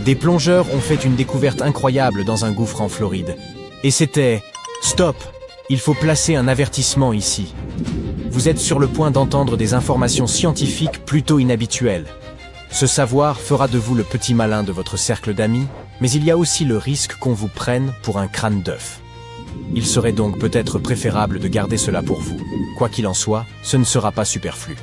Des plongeurs ont fait une découverte incroyable dans un gouffre en Floride. Et c'était « Stop! Il faut placer un avertissement ici. » Vous êtes sur le point d'entendre des informations scientifiques plutôt inhabituelles. Ce savoir fera de vous le petit malin de votre cercle d'amis, mais il y a aussi le risque qu'on vous prenne pour un crâne d'œuf. Il serait donc peut-être préférable de garder cela pour vous. Quoi qu'il en soit, ce ne sera pas superflu.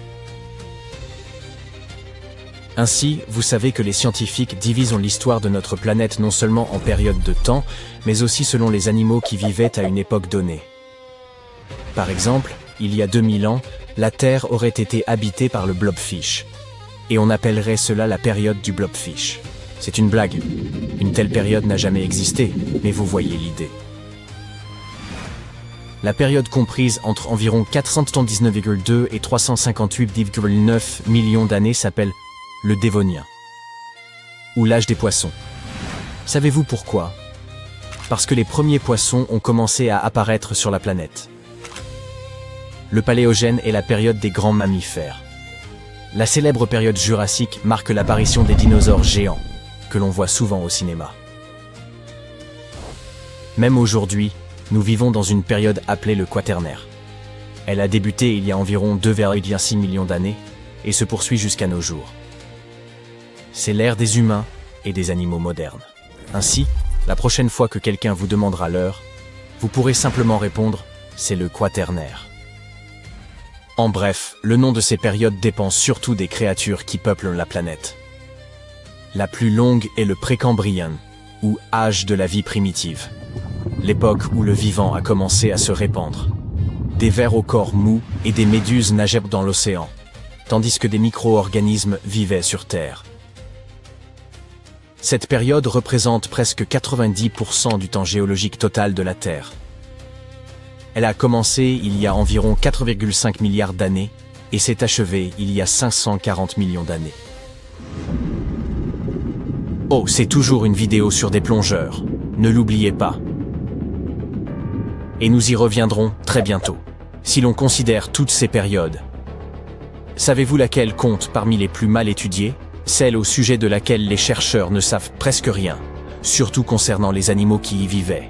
Ainsi, vous savez que les scientifiques divisent l'histoire de notre planète non seulement en périodes de temps, mais aussi selon les animaux qui vivaient à une époque donnée. Par exemple, il y a 2000 ans, la Terre aurait été habitée par le blobfish. Et on appellerait cela la période du blobfish. C'est une blague. Une telle période n'a jamais existé, mais vous voyez l'idée. La période comprise entre environ 479,2 et 358,9 millions d'années s'appelle le Dévonien, ou l'âge des poissons. Savez-vous pourquoi? Parce que les premiers poissons ont commencé à apparaître sur la planète. Le Paléogène est la période des grands mammifères. La célèbre période jurassique marque l'apparition des dinosaures géants, que l'on voit souvent au cinéma. Même aujourd'hui, nous vivons dans une période appelée le Quaternaire. Elle a débuté il y a environ 2,6 millions d'années et se poursuit jusqu'à nos jours. C'est l'ère des humains et des animaux modernes. Ainsi, la prochaine fois que quelqu'un vous demandera l'heure, vous pourrez simplement répondre « c'est le Quaternaire ». En bref, le nom de ces périodes dépend surtout des créatures qui peuplent la planète. La plus longue est le Précambrien, ou âge de la vie primitive. L'époque où le vivant a commencé à se répandre. Des vers au corps mou et des méduses nageaient dans l'océan, tandis que des micro-organismes vivaient sur Terre. Cette période représente presque 90% du temps géologique total de la Terre. Elle a commencé il y a environ 4,5 milliards d'années et s'est achevée il y a 540 millions d'années. Oh, c'est toujours une vidéo sur des plongeurs, ne l'oubliez pas. Et nous y reviendrons très bientôt, si l'on considère toutes ces périodes. Savez-vous laquelle compte parmi les plus mal étudiées? Celle au sujet de laquelle les chercheurs ne savent presque rien, surtout concernant les animaux qui y vivaient.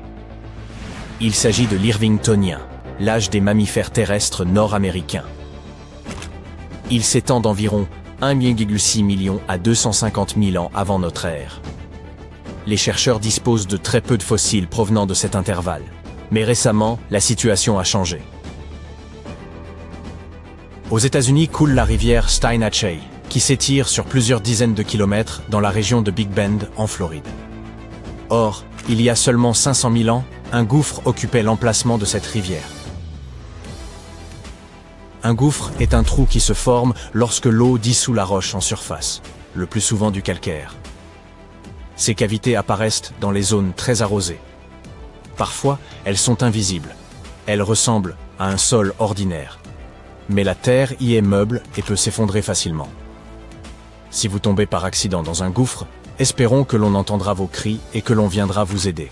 Il s'agit de l'Irvingtonien, l'âge des mammifères terrestres nord-américains. Il s'étend d'environ 1,6 million à 250 000 ans avant notre ère. Les chercheurs disposent de très peu de fossiles provenant de cet intervalle, mais récemment, la situation a changé. Aux États-Unis coule la rivière Steinhatchee, qui s'étire sur plusieurs dizaines de kilomètres dans la région de Big Bend, en Floride. Or, il y a seulement 500 000 ans, un gouffre occupait l'emplacement de cette rivière. Un gouffre est un trou qui se forme lorsque l'eau dissout la roche en surface, le plus souvent du calcaire. Ces cavités apparaissent dans les zones très arrosées. Parfois, elles sont invisibles. Elles ressemblent à un sol ordinaire. Mais la terre y est meuble et peut s'effondrer facilement. Si vous tombez par accident dans un gouffre, espérons que l'on entendra vos cris et que l'on viendra vous aider.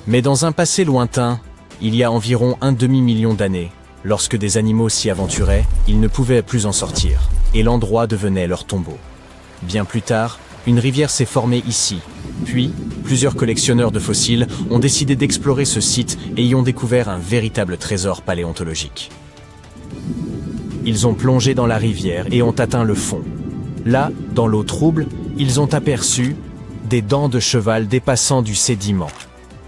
Mais dans un passé lointain, il y a environ un demi-million d'années, lorsque des animaux s'y aventuraient, ils ne pouvaient plus en sortir, et l'endroit devenait leur tombeau. Bien plus tard, une rivière s'est formée ici. Puis, plusieurs collectionneurs de fossiles ont décidé d'explorer ce site et y ont découvert un véritable trésor paléontologique. Ils ont plongé dans la rivière et ont atteint le fond. Là, dans l'eau trouble, ils ont aperçu des dents de cheval dépassant du sédiment.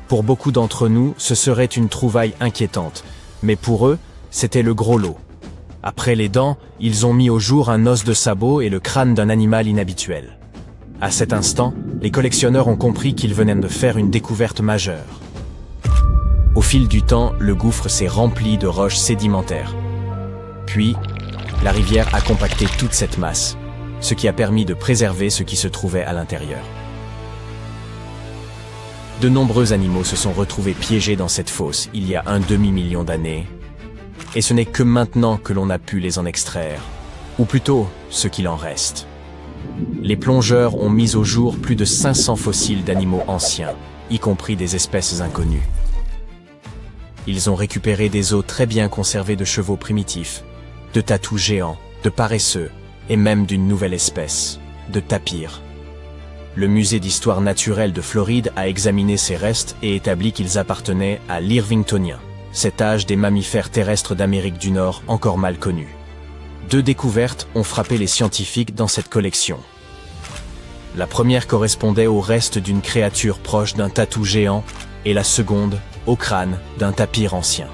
Pour beaucoup d'entre nous, ce serait une trouvaille inquiétante, mais pour eux, c'était le gros lot. Après les dents, ils ont mis au jour un os de sabot et le crâne d'un animal inhabituel. À cet instant, les collectionneurs ont compris qu'ils venaient de faire une découverte majeure. Au fil du temps, le gouffre s'est rempli de roches sédimentaires. Puis, la rivière a compacté toute cette masse, ce qui a permis de préserver ce qui se trouvait à l'intérieur. De nombreux animaux se sont retrouvés piégés dans cette fosse il y a un demi-million d'années, et ce n'est que maintenant que l'on a pu les en extraire, ou plutôt ce qu'il en reste. Les plongeurs ont mis au jour plus de 500 fossiles d'animaux anciens, y compris des espèces inconnues. Ils ont récupéré des os très bien conservés de chevaux primitifs, de tatous géants, de paresseux, et même d'une nouvelle espèce, de tapirs. Le musée d'histoire naturelle de Floride a examiné ces restes et établi qu'ils appartenaient à l'Irvingtonien, cet âge des mammifères terrestres d'Amérique du Nord encore mal connu. 2 découvertes ont frappé les scientifiques dans cette collection. La première correspondait au reste d'une créature proche d'un tatou géant et la seconde au crâne d'un tapir ancien.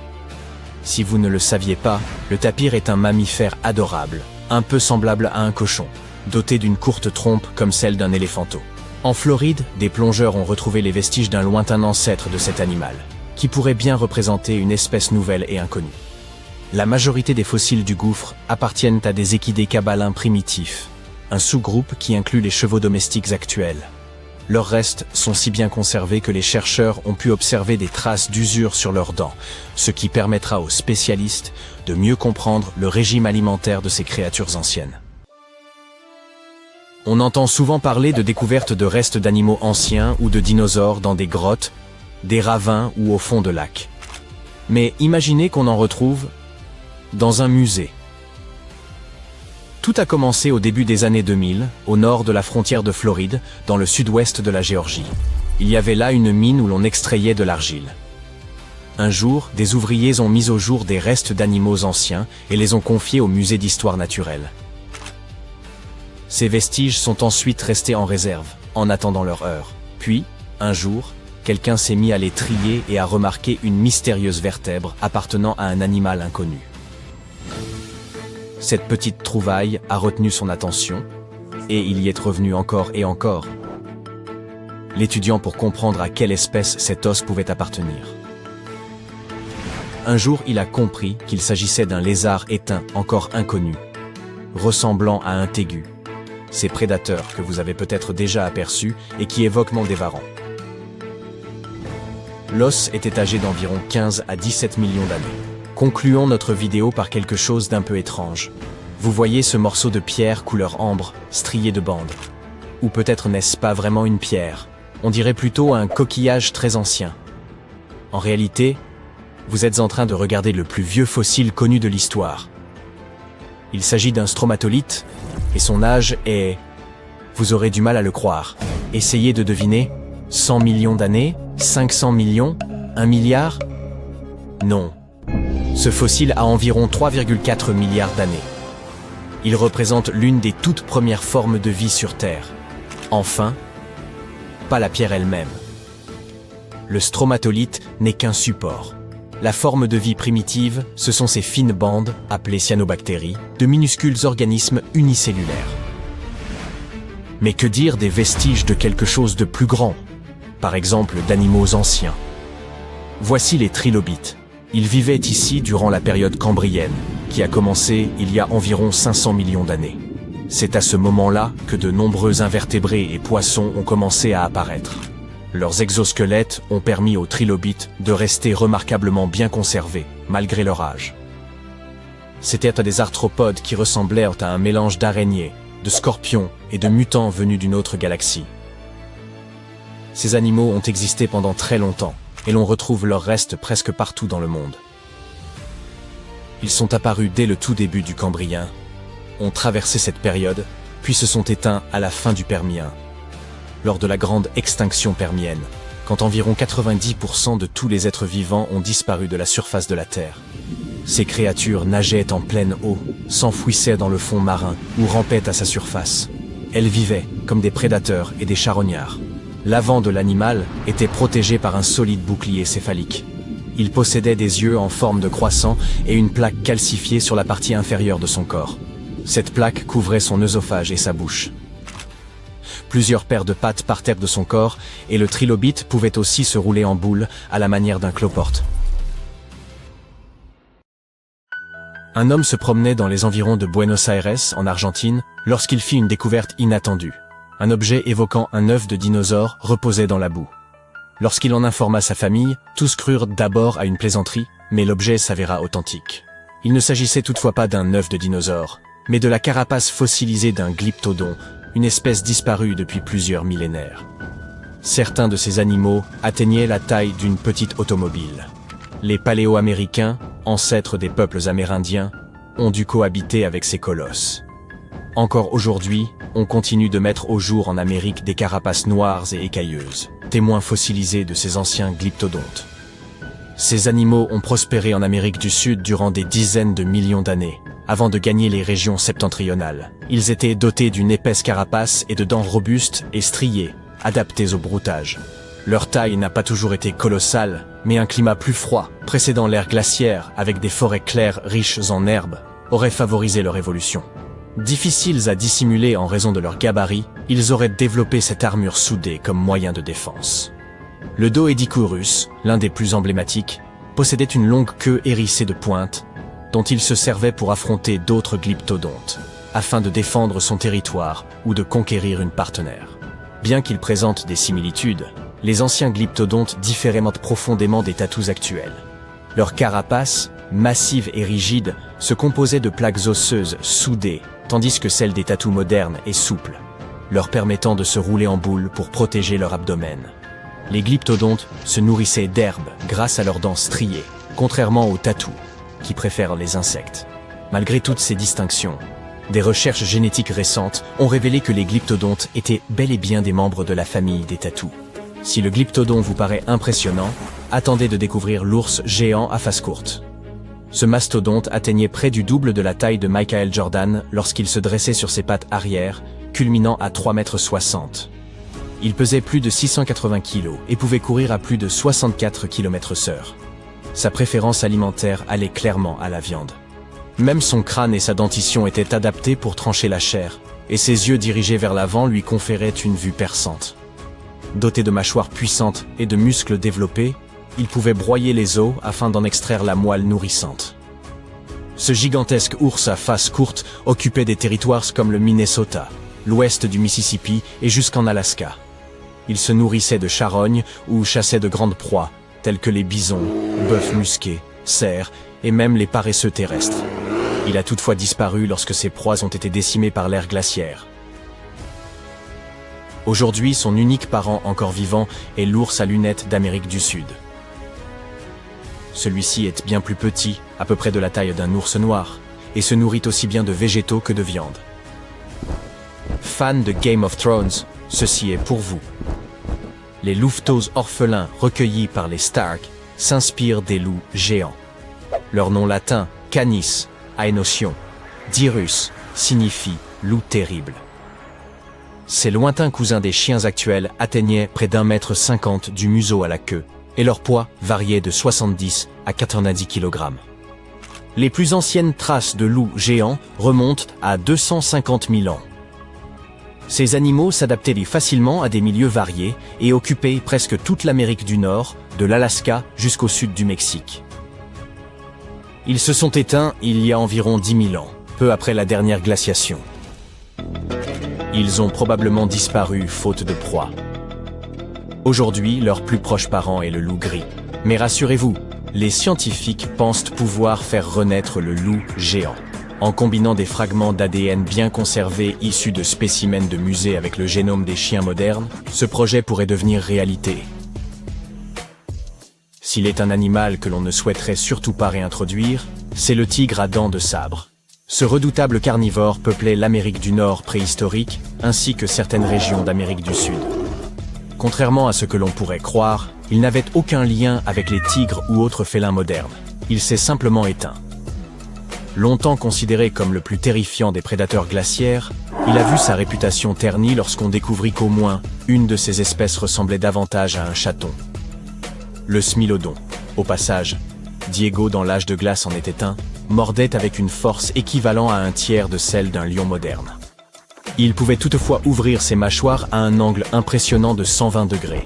Si vous ne le saviez pas, le tapir est un mammifère adorable, un peu semblable à un cochon, doté d'une courte trompe comme celle d'un éléphanteau. En Floride, des plongeurs ont retrouvé les vestiges d'un lointain ancêtre de cet animal, qui pourrait bien représenter une espèce nouvelle et inconnue. La majorité des fossiles du gouffre appartiennent à des équidés cabalins primitifs, un sous-groupe qui inclut les chevaux domestiques actuels. Leurs restes sont si bien conservés que les chercheurs ont pu observer des traces d'usure sur leurs dents, ce qui permettra aux spécialistes de mieux comprendre le régime alimentaire de ces créatures anciennes. On entend souvent parler de découvertes de restes d'animaux anciens ou de dinosaures dans des grottes, des ravins ou au fond de lacs. Mais imaginez qu'on en retrouve dans un musée. Tout a commencé au début des années 2000, au nord de la frontière de Floride, dans le sud-ouest de la Géorgie. Il y avait là une mine où l'on extrayait de l'argile. Un jour, des ouvriers ont mis au jour des restes d'animaux anciens et les ont confiés au musée d'histoire naturelle. Ces vestiges sont ensuite restés en réserve, en attendant leur heure. Puis, un jour, quelqu'un s'est mis à les trier et a remarqué une mystérieuse vertèbre appartenant à un animal inconnu. Cette petite trouvaille a retenu son attention, et il y est revenu encore et encore, l'étudiant pour comprendre à quelle espèce cet os pouvait appartenir. Un jour, il a compris qu'il s'agissait d'un lézard éteint encore inconnu, ressemblant à un tégu, ces prédateurs que vous avez peut-être déjà aperçus et qui est vaguement dévarant. L'os était âgé d'environ 15 à 17 millions d'années. Concluons notre vidéo par quelque chose d'un peu étrange. Vous voyez ce morceau de pierre couleur ambre, strié de bandes. Ou peut-être n'est-ce pas vraiment une pierre, on dirait plutôt un coquillage très ancien. En réalité, vous êtes en train de regarder le plus vieux fossile connu de l'histoire. Il s'agit d'un stromatolithe, et son âge est... Vous aurez du mal à le croire. Essayez de deviner, 100 millions d'années, 500 millions, 1 milliard? Non. Ce fossile a environ 3,4 milliards d'années. Il représente l'une des toutes premières formes de vie sur Terre. Enfin, pas la pierre elle-même. Le stromatolithe n'est qu'un support. La forme de vie primitive, ce sont ces fines bandes, appelées cyanobactéries, de minuscules organismes unicellulaires. Mais que dire des vestiges de quelque chose de plus grand, par exemple d'animaux anciens? Voici les trilobites. Ils vivaient ici durant la période cambrienne, qui a commencé il y a environ 500 millions d'années. C'est à ce moment-là que de nombreux invertébrés et poissons ont commencé à apparaître. Leurs exosquelettes ont permis aux trilobites de rester remarquablement bien conservés, malgré leur âge. C'étaient des arthropodes qui ressemblèrent à un mélange d'araignées, de scorpions et de mutants venus d'une autre galaxie. Ces animaux ont existé pendant très longtemps, et l'on retrouve leurs restes presque partout dans le monde. Ils sont apparus dès le tout début du Cambrien, ont traversé cette période, puis se sont éteints à la fin du Permien, lors de la grande extinction permienne, quand environ 90% de tous les êtres vivants ont disparu de la surface de la Terre. Ces créatures nageaient en pleine eau, s'enfouissaient dans le fond marin ou rampaient à sa surface. Elles vivaient comme des prédateurs et des charognards. L'avant de l'animal était protégé par un solide bouclier céphalique. Il possédait des yeux en forme de croissant et une plaque calcifiée sur la partie inférieure de son corps. Cette plaque couvrait son œsophage et sa bouche. Plusieurs paires de pattes partaient de son corps et le trilobite pouvait aussi se rouler en boule à la manière d'un cloporte. Un homme se promenait dans les environs de Buenos Aires, en Argentine, lorsqu'il fit une découverte inattendue. Un objet évoquant un œuf de dinosaure reposait dans la boue. Lorsqu'il en informa sa famille, tous crurent d'abord à une plaisanterie, mais l'objet s'avéra authentique. Il ne s'agissait toutefois pas d'un œuf de dinosaure, mais de la carapace fossilisée d'un glyptodon, une espèce disparue depuis plusieurs millénaires. Certains de ces animaux atteignaient la taille d'une petite automobile. Les Paléo-Américains, ancêtres des peuples amérindiens, ont dû cohabiter avec ces colosses. Encore aujourd'hui, on continue de mettre au jour en Amérique des carapaces noires et écailleuses, témoins fossilisés de ces anciens glyptodontes. Ces animaux ont prospéré en Amérique du Sud durant des dizaines de millions d'années, avant de gagner les régions septentrionales. Ils étaient dotés d'une épaisse carapace et de dents robustes et striées, adaptées au broutage. Leur taille n'a pas toujours été colossale, mais un climat plus froid, précédant l'ère glaciaire avec des forêts claires riches en herbes, aurait favorisé leur évolution. Difficiles à dissimuler en raison de leur gabarit, ils auraient développé cette armure soudée comme moyen de défense. Le Doedicurus, l'un des plus emblématiques, possédait une longue queue hérissée de pointes, dont il se servait pour affronter d'autres glyptodontes, afin de défendre son territoire ou de conquérir une partenaire. Bien qu'ils présentent des similitudes, les anciens glyptodontes différaient profondément des tatous actuels. Leur carapace, massive et rigide, se composait de plaques osseuses soudées, tandis que celle des tatous modernes est souple, leur permettant de se rouler en boule pour protéger leur abdomen. Les glyptodontes se nourrissaient d'herbes grâce à leurs dents striées, contrairement aux tatous, qui préfèrent les insectes. Malgré toutes ces distinctions, des recherches génétiques récentes ont révélé que les glyptodontes étaient bel et bien des membres de la famille des tatous. Si le glyptodon vous paraît impressionnant, attendez de découvrir l'ours géant à face courte. Ce mastodonte atteignait près du double de la taille de Michael Jordan lorsqu'il se dressait sur ses pattes arrière, culminant à 3,60 m. Il pesait plus de 680 kg et pouvait courir à plus de 64 km/h. Sa préférence alimentaire allait clairement à la viande. Même son crâne et sa dentition étaient adaptés pour trancher la chair, et ses yeux dirigés vers l'avant lui conféraient une vue perçante. Doté de mâchoires puissantes et de muscles développés, il pouvait broyer les os afin d'en extraire la moelle nourrissante. Ce gigantesque ours à face courte occupait des territoires comme le Minnesota, l'ouest du Mississippi et jusqu'en Alaska. Il se nourrissait de charognes ou chassait de grandes proies, telles que les bisons, bœufs musqués, cerfs et même les paresseux terrestres. Il a toutefois disparu lorsque ses proies ont été décimées par l'ère glaciaire. Aujourd'hui, son unique parent encore vivant est l'ours à lunettes d'Amérique du Sud. Celui-ci est bien plus petit, à peu près de la taille d'un ours noir, et se nourrit aussi bien de végétaux que de viande. Fans de Game of Thrones, ceci est pour vous. Les louveteaux orphelins recueillis par les Stark s'inspirent des loups géants. Leur nom latin, Canis, Aenotion, Dirus, signifie loup terrible. Ces lointains cousins des chiens actuels atteignaient près d'1,50 m du museau à la queue, et leur poids variait de 70 à 90 kg. Les plus anciennes traces de loups géants remontent à 250 000 ans. Ces animaux s'adaptaient facilement à des milieux variés et occupaient presque toute l'Amérique du Nord, de l'Alaska jusqu'au sud du Mexique. Ils se sont éteints il y a environ 10 000 ans, peu après la dernière glaciation. Ils ont probablement disparu faute de proie. Aujourd'hui, leur plus proche parent est le loup gris. Mais rassurez-vous, les scientifiques pensent pouvoir faire renaître le loup géant. En combinant des fragments d'ADN bien conservés issus de spécimens de musée avec le génome des chiens modernes, ce projet pourrait devenir réalité. S'il est un animal que l'on ne souhaiterait surtout pas réintroduire, c'est le tigre à dents de sabre. Ce redoutable carnivore peuplait l'Amérique du Nord préhistorique, ainsi que certaines régions d'Amérique du Sud. Contrairement à ce que l'on pourrait croire, il n'avait aucun lien avec les tigres ou autres félins modernes. Il s'est simplement éteint. Longtemps considéré comme le plus terrifiant des prédateurs glaciaires, il a vu sa réputation ternie lorsqu'on découvrit qu'au moins une de ces espèces ressemblait davantage à un chaton. Le smilodon. Au passage, Diego dans l'âge de glace en était un, mordait avec une force équivalent à un tiers de celle d'un lion moderne. Il pouvait toutefois ouvrir ses mâchoires à un angle impressionnant de 120 degrés.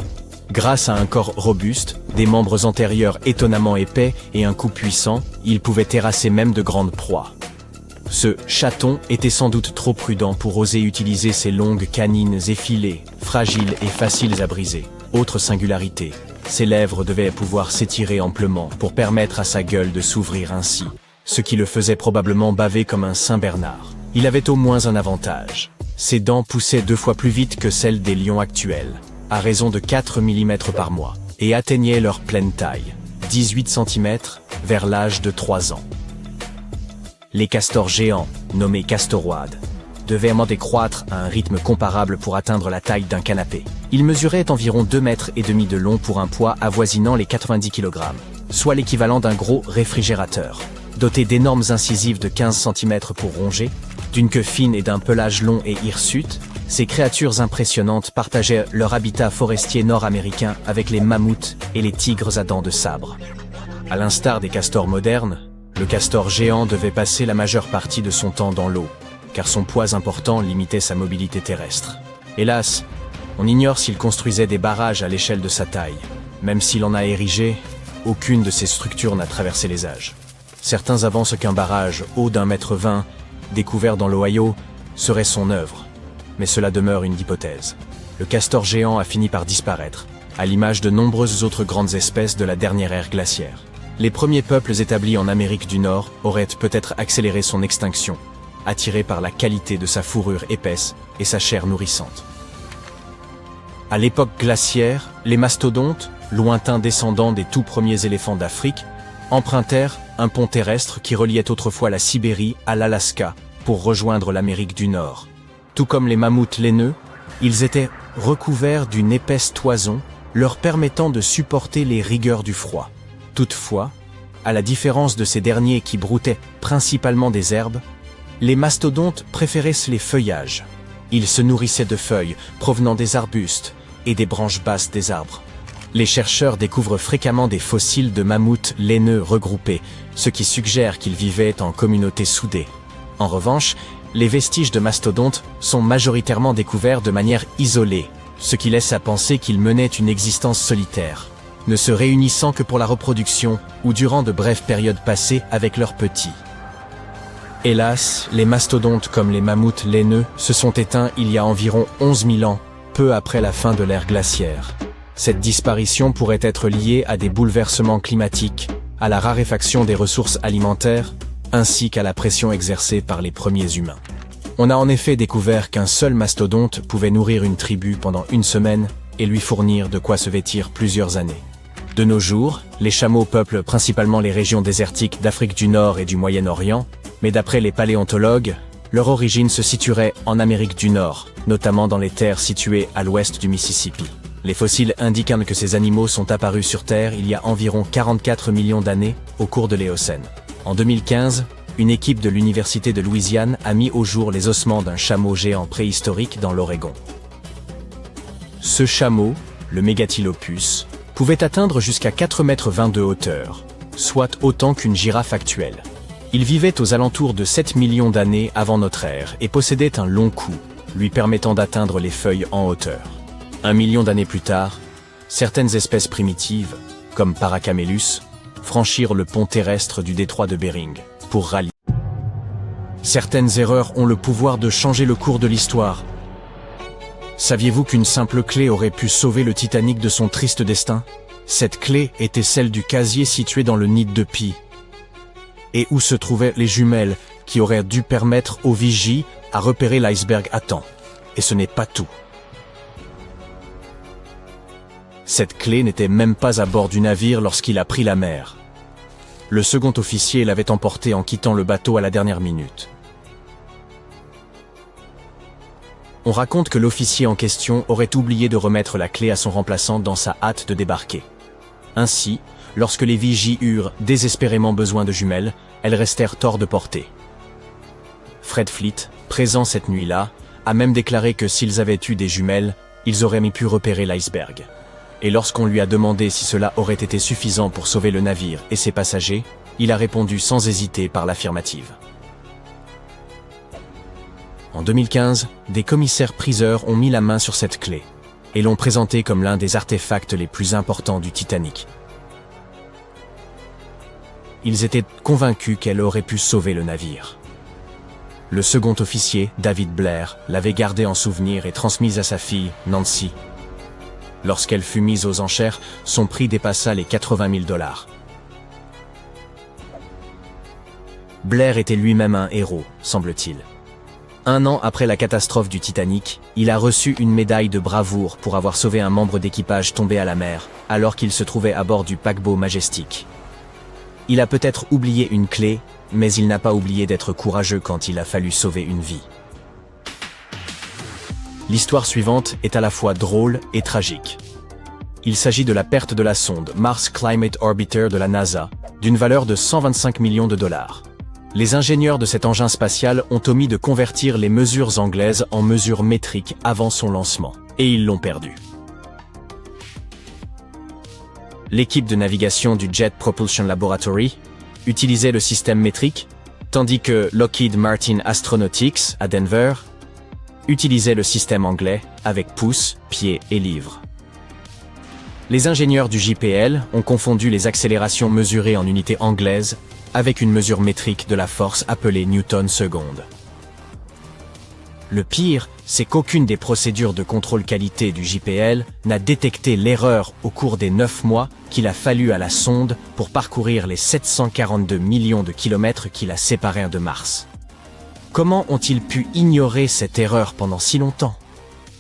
Grâce à un corps robuste, des membres antérieurs étonnamment épais et un cou puissant, il pouvait terrasser même de grandes proies. Ce chaton était sans doute trop prudent pour oser utiliser ses longues canines effilées, fragiles et faciles à briser. Autre singularité, ses lèvres devaient pouvoir s'étirer amplement pour permettre à sa gueule de s'ouvrir ainsi, ce qui le faisait probablement baver comme un Saint-Bernard. Il avait au moins un avantage. Ses dents poussaient 2 fois plus vite que celles des lions actuels, à raison de 4 mm par mois, et atteignaient leur pleine taille, 18 cm, vers l'âge de 3 ans. Les castors géants, nommés castoroides, devait décroître à un rythme comparable pour atteindre la taille d'un canapé. Il mesurait environ 2,5 mètres de long pour un poids avoisinant les 90 kg, soit l'équivalent d'un gros réfrigérateur. Doté d'énormes incisives de 15 cm pour ronger, d'une queue fine et d'un pelage long et hirsute, ces créatures impressionnantes partageaient leur habitat forestier nord-américain avec les mammouths et les tigres à dents de sabre. À l'instar des castors modernes, le castor géant devait passer la majeure partie de son temps dans l'eau, car son poids important limitait sa mobilité terrestre. Hélas, on ignore s'il construisait des barrages à l'échelle de sa taille. Même s'il en a érigé, aucune de ces structures n'a traversé les âges. Certains avancent qu'un barrage haut d'1,20 m, découvert dans l'Ohio, serait son œuvre. Mais cela demeure une hypothèse. Le castor géant a fini par disparaître, à l'image de nombreuses autres grandes espèces de la dernière ère glaciaire. Les premiers peuples établis en Amérique du Nord auraient peut-être accéléré son extinction, attirés par la qualité de sa fourrure épaisse et sa chair nourrissante. À l'époque glaciaire, les mastodontes, lointains descendants des tout premiers éléphants d'Afrique, empruntèrent un pont terrestre qui reliait autrefois la Sibérie à l'Alaska pour rejoindre l'Amérique du Nord. Tout comme les mammouths laineux, ils étaient recouverts d'une épaisse toison, leur permettant de supporter les rigueurs du froid. Toutefois, à la différence de ces derniers qui broutaient principalement des herbes, les mastodontes préféraient les feuillages. Ils se nourrissaient de feuilles provenant des arbustes et des branches basses des arbres. Les chercheurs découvrent fréquemment des fossiles de mammouths laineux regroupés, ce qui suggère qu'ils vivaient en communauté soudée. En revanche, les vestiges de mastodontes sont majoritairement découverts de manière isolée, ce qui laisse à penser qu'ils menaient une existence solitaire, ne se réunissant que pour la reproduction ou durant de brèves périodes passées avec leurs petits. Hélas, les mastodontes comme les mammouths laineux se sont éteints il y a environ 11 000 ans, peu après la fin de l'ère glaciaire. Cette disparition pourrait être liée à des bouleversements climatiques, à la raréfaction des ressources alimentaires, ainsi qu'à la pression exercée par les premiers humains. On a en effet découvert qu'un seul mastodonte pouvait nourrir une tribu pendant une semaine et lui fournir de quoi se vêtir plusieurs années. De nos jours, les chameaux peuplent principalement les régions désertiques d'Afrique du Nord et du Moyen-Orient, mais d'après les paléontologues, leur origine se situerait en Amérique du Nord, notamment dans les terres situées à l'ouest du Mississippi. Les fossiles indiquent que ces animaux sont apparus sur Terre il y a environ 44 millions d'années au cours de l'Éocène. En 2015, une équipe de l'Université de Louisiane a mis au jour les ossements d'un chameau géant préhistorique dans l'Oregon. Ce chameau, le Megatylopus, pouvait atteindre jusqu'à 4,20 m de hauteur, soit autant qu'une girafe actuelle. Il vivait aux alentours de 7 millions d'années avant notre ère et possédait un long cou, lui permettant d'atteindre les feuilles en hauteur. 1 million d'années plus tard, certaines espèces primitives, comme Paracamélus, franchirent le pont terrestre du détroit de Bering pour rallier. Certaines erreurs ont le pouvoir de changer le cours de l'histoire. Saviez-vous qu'une simple clé aurait pu sauver le Titanic de son triste destin? Cette clé était celle du casier situé dans le nid de Pi, et où se trouvaient les jumelles qui auraient dû permettre aux vigies à repérer l'iceberg à temps. Et ce n'est pas tout. Cette clé n'était même pas à bord du navire lorsqu'il a pris la mer. Le second officier l'avait emporté en quittant le bateau à la dernière minute. On raconte que l'officier en question aurait oublié de remettre la clé à son remplaçant dans sa hâte de débarquer. Ainsi, lorsque les vigies eurent désespérément besoin de jumelles, elles restèrent hors de portée. Fred Fleet, présent cette nuit-là, a même déclaré que s'ils avaient eu des jumelles, ils auraient pu repérer l'iceberg. Et lorsqu'on lui a demandé si cela aurait été suffisant pour sauver le navire et ses passagers, il a répondu sans hésiter par l'affirmative. En 2015, des commissaires-priseurs ont mis la main sur cette clé et l'ont présentée comme l'un des artefacts les plus importants du Titanic. Ils étaient convaincus qu'elle aurait pu sauver le navire. Le second officier, David Blair, l'avait gardée en souvenir et transmise à sa fille, Nancy. Lorsqu'elle fut mise aux enchères, son prix dépassa les 80 000 $. Blair était lui-même un héros, semble-t-il. 1 an après la catastrophe du Titanic, il a reçu une médaille de bravoure pour avoir sauvé un membre d'équipage tombé à la mer, alors qu'il se trouvait à bord du paquebot Majestic. Il a peut-être oublié une clé, mais il n'a pas oublié d'être courageux quand il a fallu sauver une vie. L'histoire suivante est à la fois drôle et tragique. Il s'agit de la perte de la sonde Mars Climate Orbiter de la NASA, d'une valeur de 125 millions de dollars. Les ingénieurs de cet engin spatial ont omis de convertir les mesures anglaises en mesures métriques avant son lancement, et ils l'ont perdu. L'équipe de navigation du Jet Propulsion Laboratory utilisait le système métrique, tandis que Lockheed Martin Astronautics, à Denver, utilisait le système anglais avec pouces, pieds et livres. Les ingénieurs du JPL ont confondu les accélérations mesurées en unités anglaises avec une mesure métrique de la force appelée Newton-seconde. Le pire, c'est qu'aucune des procédures de contrôle qualité du JPL n'a détecté l'erreur au cours des 9 mois qu'il a fallu à la sonde pour parcourir les 742 millions de kilomètres qui la séparèrent de Mars. Comment ont-ils pu ignorer cette erreur pendant si longtemps ?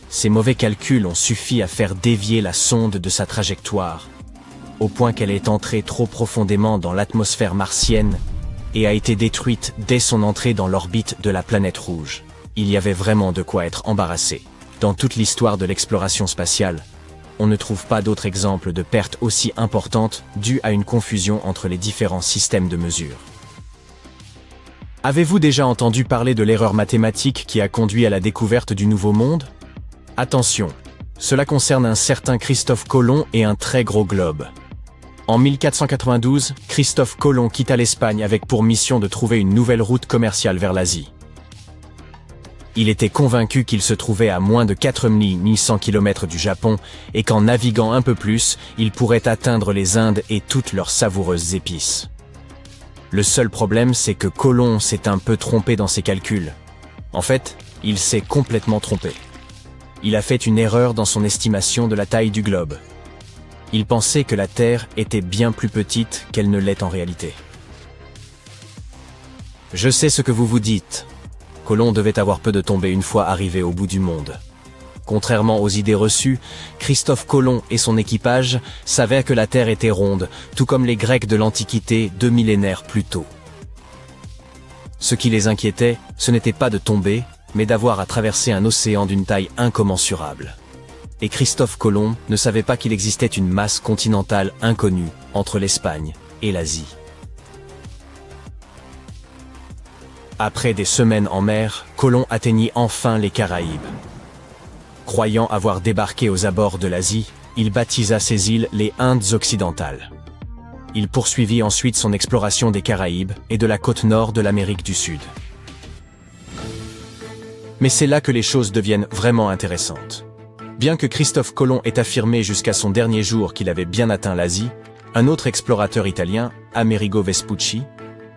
Ces mauvais calculs ont suffi à faire dévier la sonde de sa trajectoire, au point qu'elle est entrée trop profondément dans l'atmosphère martienne et a été détruite dès son entrée dans l'orbite de la planète rouge. Il y avait vraiment de quoi être embarrassé. Dans toute l'histoire de l'exploration spatiale, on ne trouve pas d'autres exemples de pertes aussi importantes dues à une confusion entre les différents systèmes de mesure. Avez-vous déjà entendu parler de l'erreur mathématique qui a conduit à la découverte du Nouveau Monde ? Attention, cela concerne un certain Christophe Colomb et un très gros globe. En 1492, Christophe Colomb quitta l'Espagne avec pour mission de trouver une nouvelle route commerciale vers l'Asie. Il était convaincu qu'il se trouvait à moins de 4100 km du Japon et qu'en naviguant un peu plus, il pourrait atteindre les Indes et toutes leurs savoureuses épices. Le seul problème, c'est que Colomb s'est un peu trompé dans ses calculs. En fait, il s'est complètement trompé. Il a fait une erreur dans son estimation de la taille du globe. Il pensait que la Terre était bien plus petite qu'elle ne l'est en réalité. Je sais ce que vous vous dites. Colomb devait avoir peu de tombées une fois arrivé au bout du monde. Contrairement aux idées reçues, Christophe Colomb et son équipage savaient que la Terre était ronde, tout comme les Grecs de l'Antiquité 2 millénaires plus tôt. Ce qui les inquiétait, ce n'était pas de tomber, mais d'avoir à traverser un océan d'une taille incommensurable. Et Christophe Colomb ne savait pas qu'il existait une masse continentale inconnue entre l'Espagne et l'Asie. Après des semaines en mer, Colomb atteignit enfin les Caraïbes. Croyant avoir débarqué aux abords de l'Asie, il baptisa ces îles les Indes occidentales. Il poursuivit ensuite son exploration des Caraïbes et de la côte nord de l'Amérique du Sud. Mais c'est là que les choses deviennent vraiment intéressantes. Bien que Christophe Colomb ait affirmé jusqu'à son dernier jour qu'il avait bien atteint l'Asie, un autre explorateur italien, Amerigo Vespucci,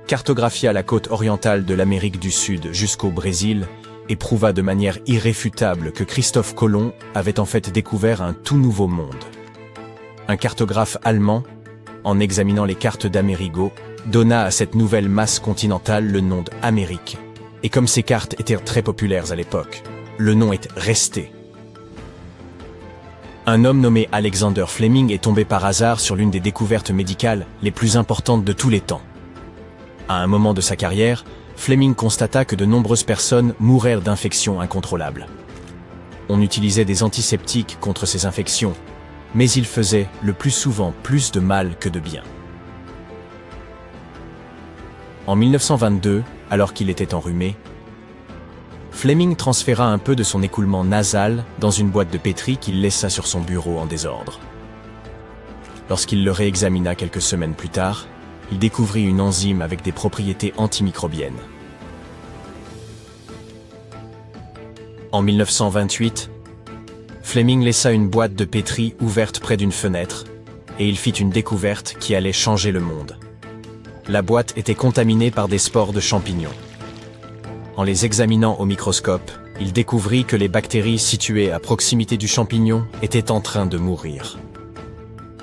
cartographia la côte orientale de l'Amérique du Sud jusqu'au Brésil et prouva de manière irréfutable que Christophe Colomb avait en fait découvert un tout nouveau monde. Un cartographe allemand, en examinant les cartes d'Amerigo, donna à cette nouvelle masse continentale le nom d'Amérique. Et comme ces cartes étaient très populaires à l'époque, le nom est resté. Un homme nommé Alexander Fleming est tombé par hasard sur l'une des découvertes médicales les plus importantes de tous les temps. À un moment de sa carrière, Fleming constata que de nombreuses personnes mourraient d'infections incontrôlables. On utilisait des antiseptiques contre ces infections, mais ils faisaient le plus souvent plus de mal que de bien. En 1922, alors qu'il était enrhumé, Fleming transféra un peu de son écoulement nasal dans une boîte de pétri qu'il laissa sur son bureau en désordre. Lorsqu'il le réexamina quelques semaines plus tard, il découvrit une enzyme avec des propriétés antimicrobiennes. En 1928, Fleming laissa une boîte de pétri ouverte près d'une fenêtre, et il fit une découverte qui allait changer le monde. La boîte était contaminée par des spores de champignons. En les examinant au microscope, il découvrit que les bactéries situées à proximité du champignon étaient en train de mourir.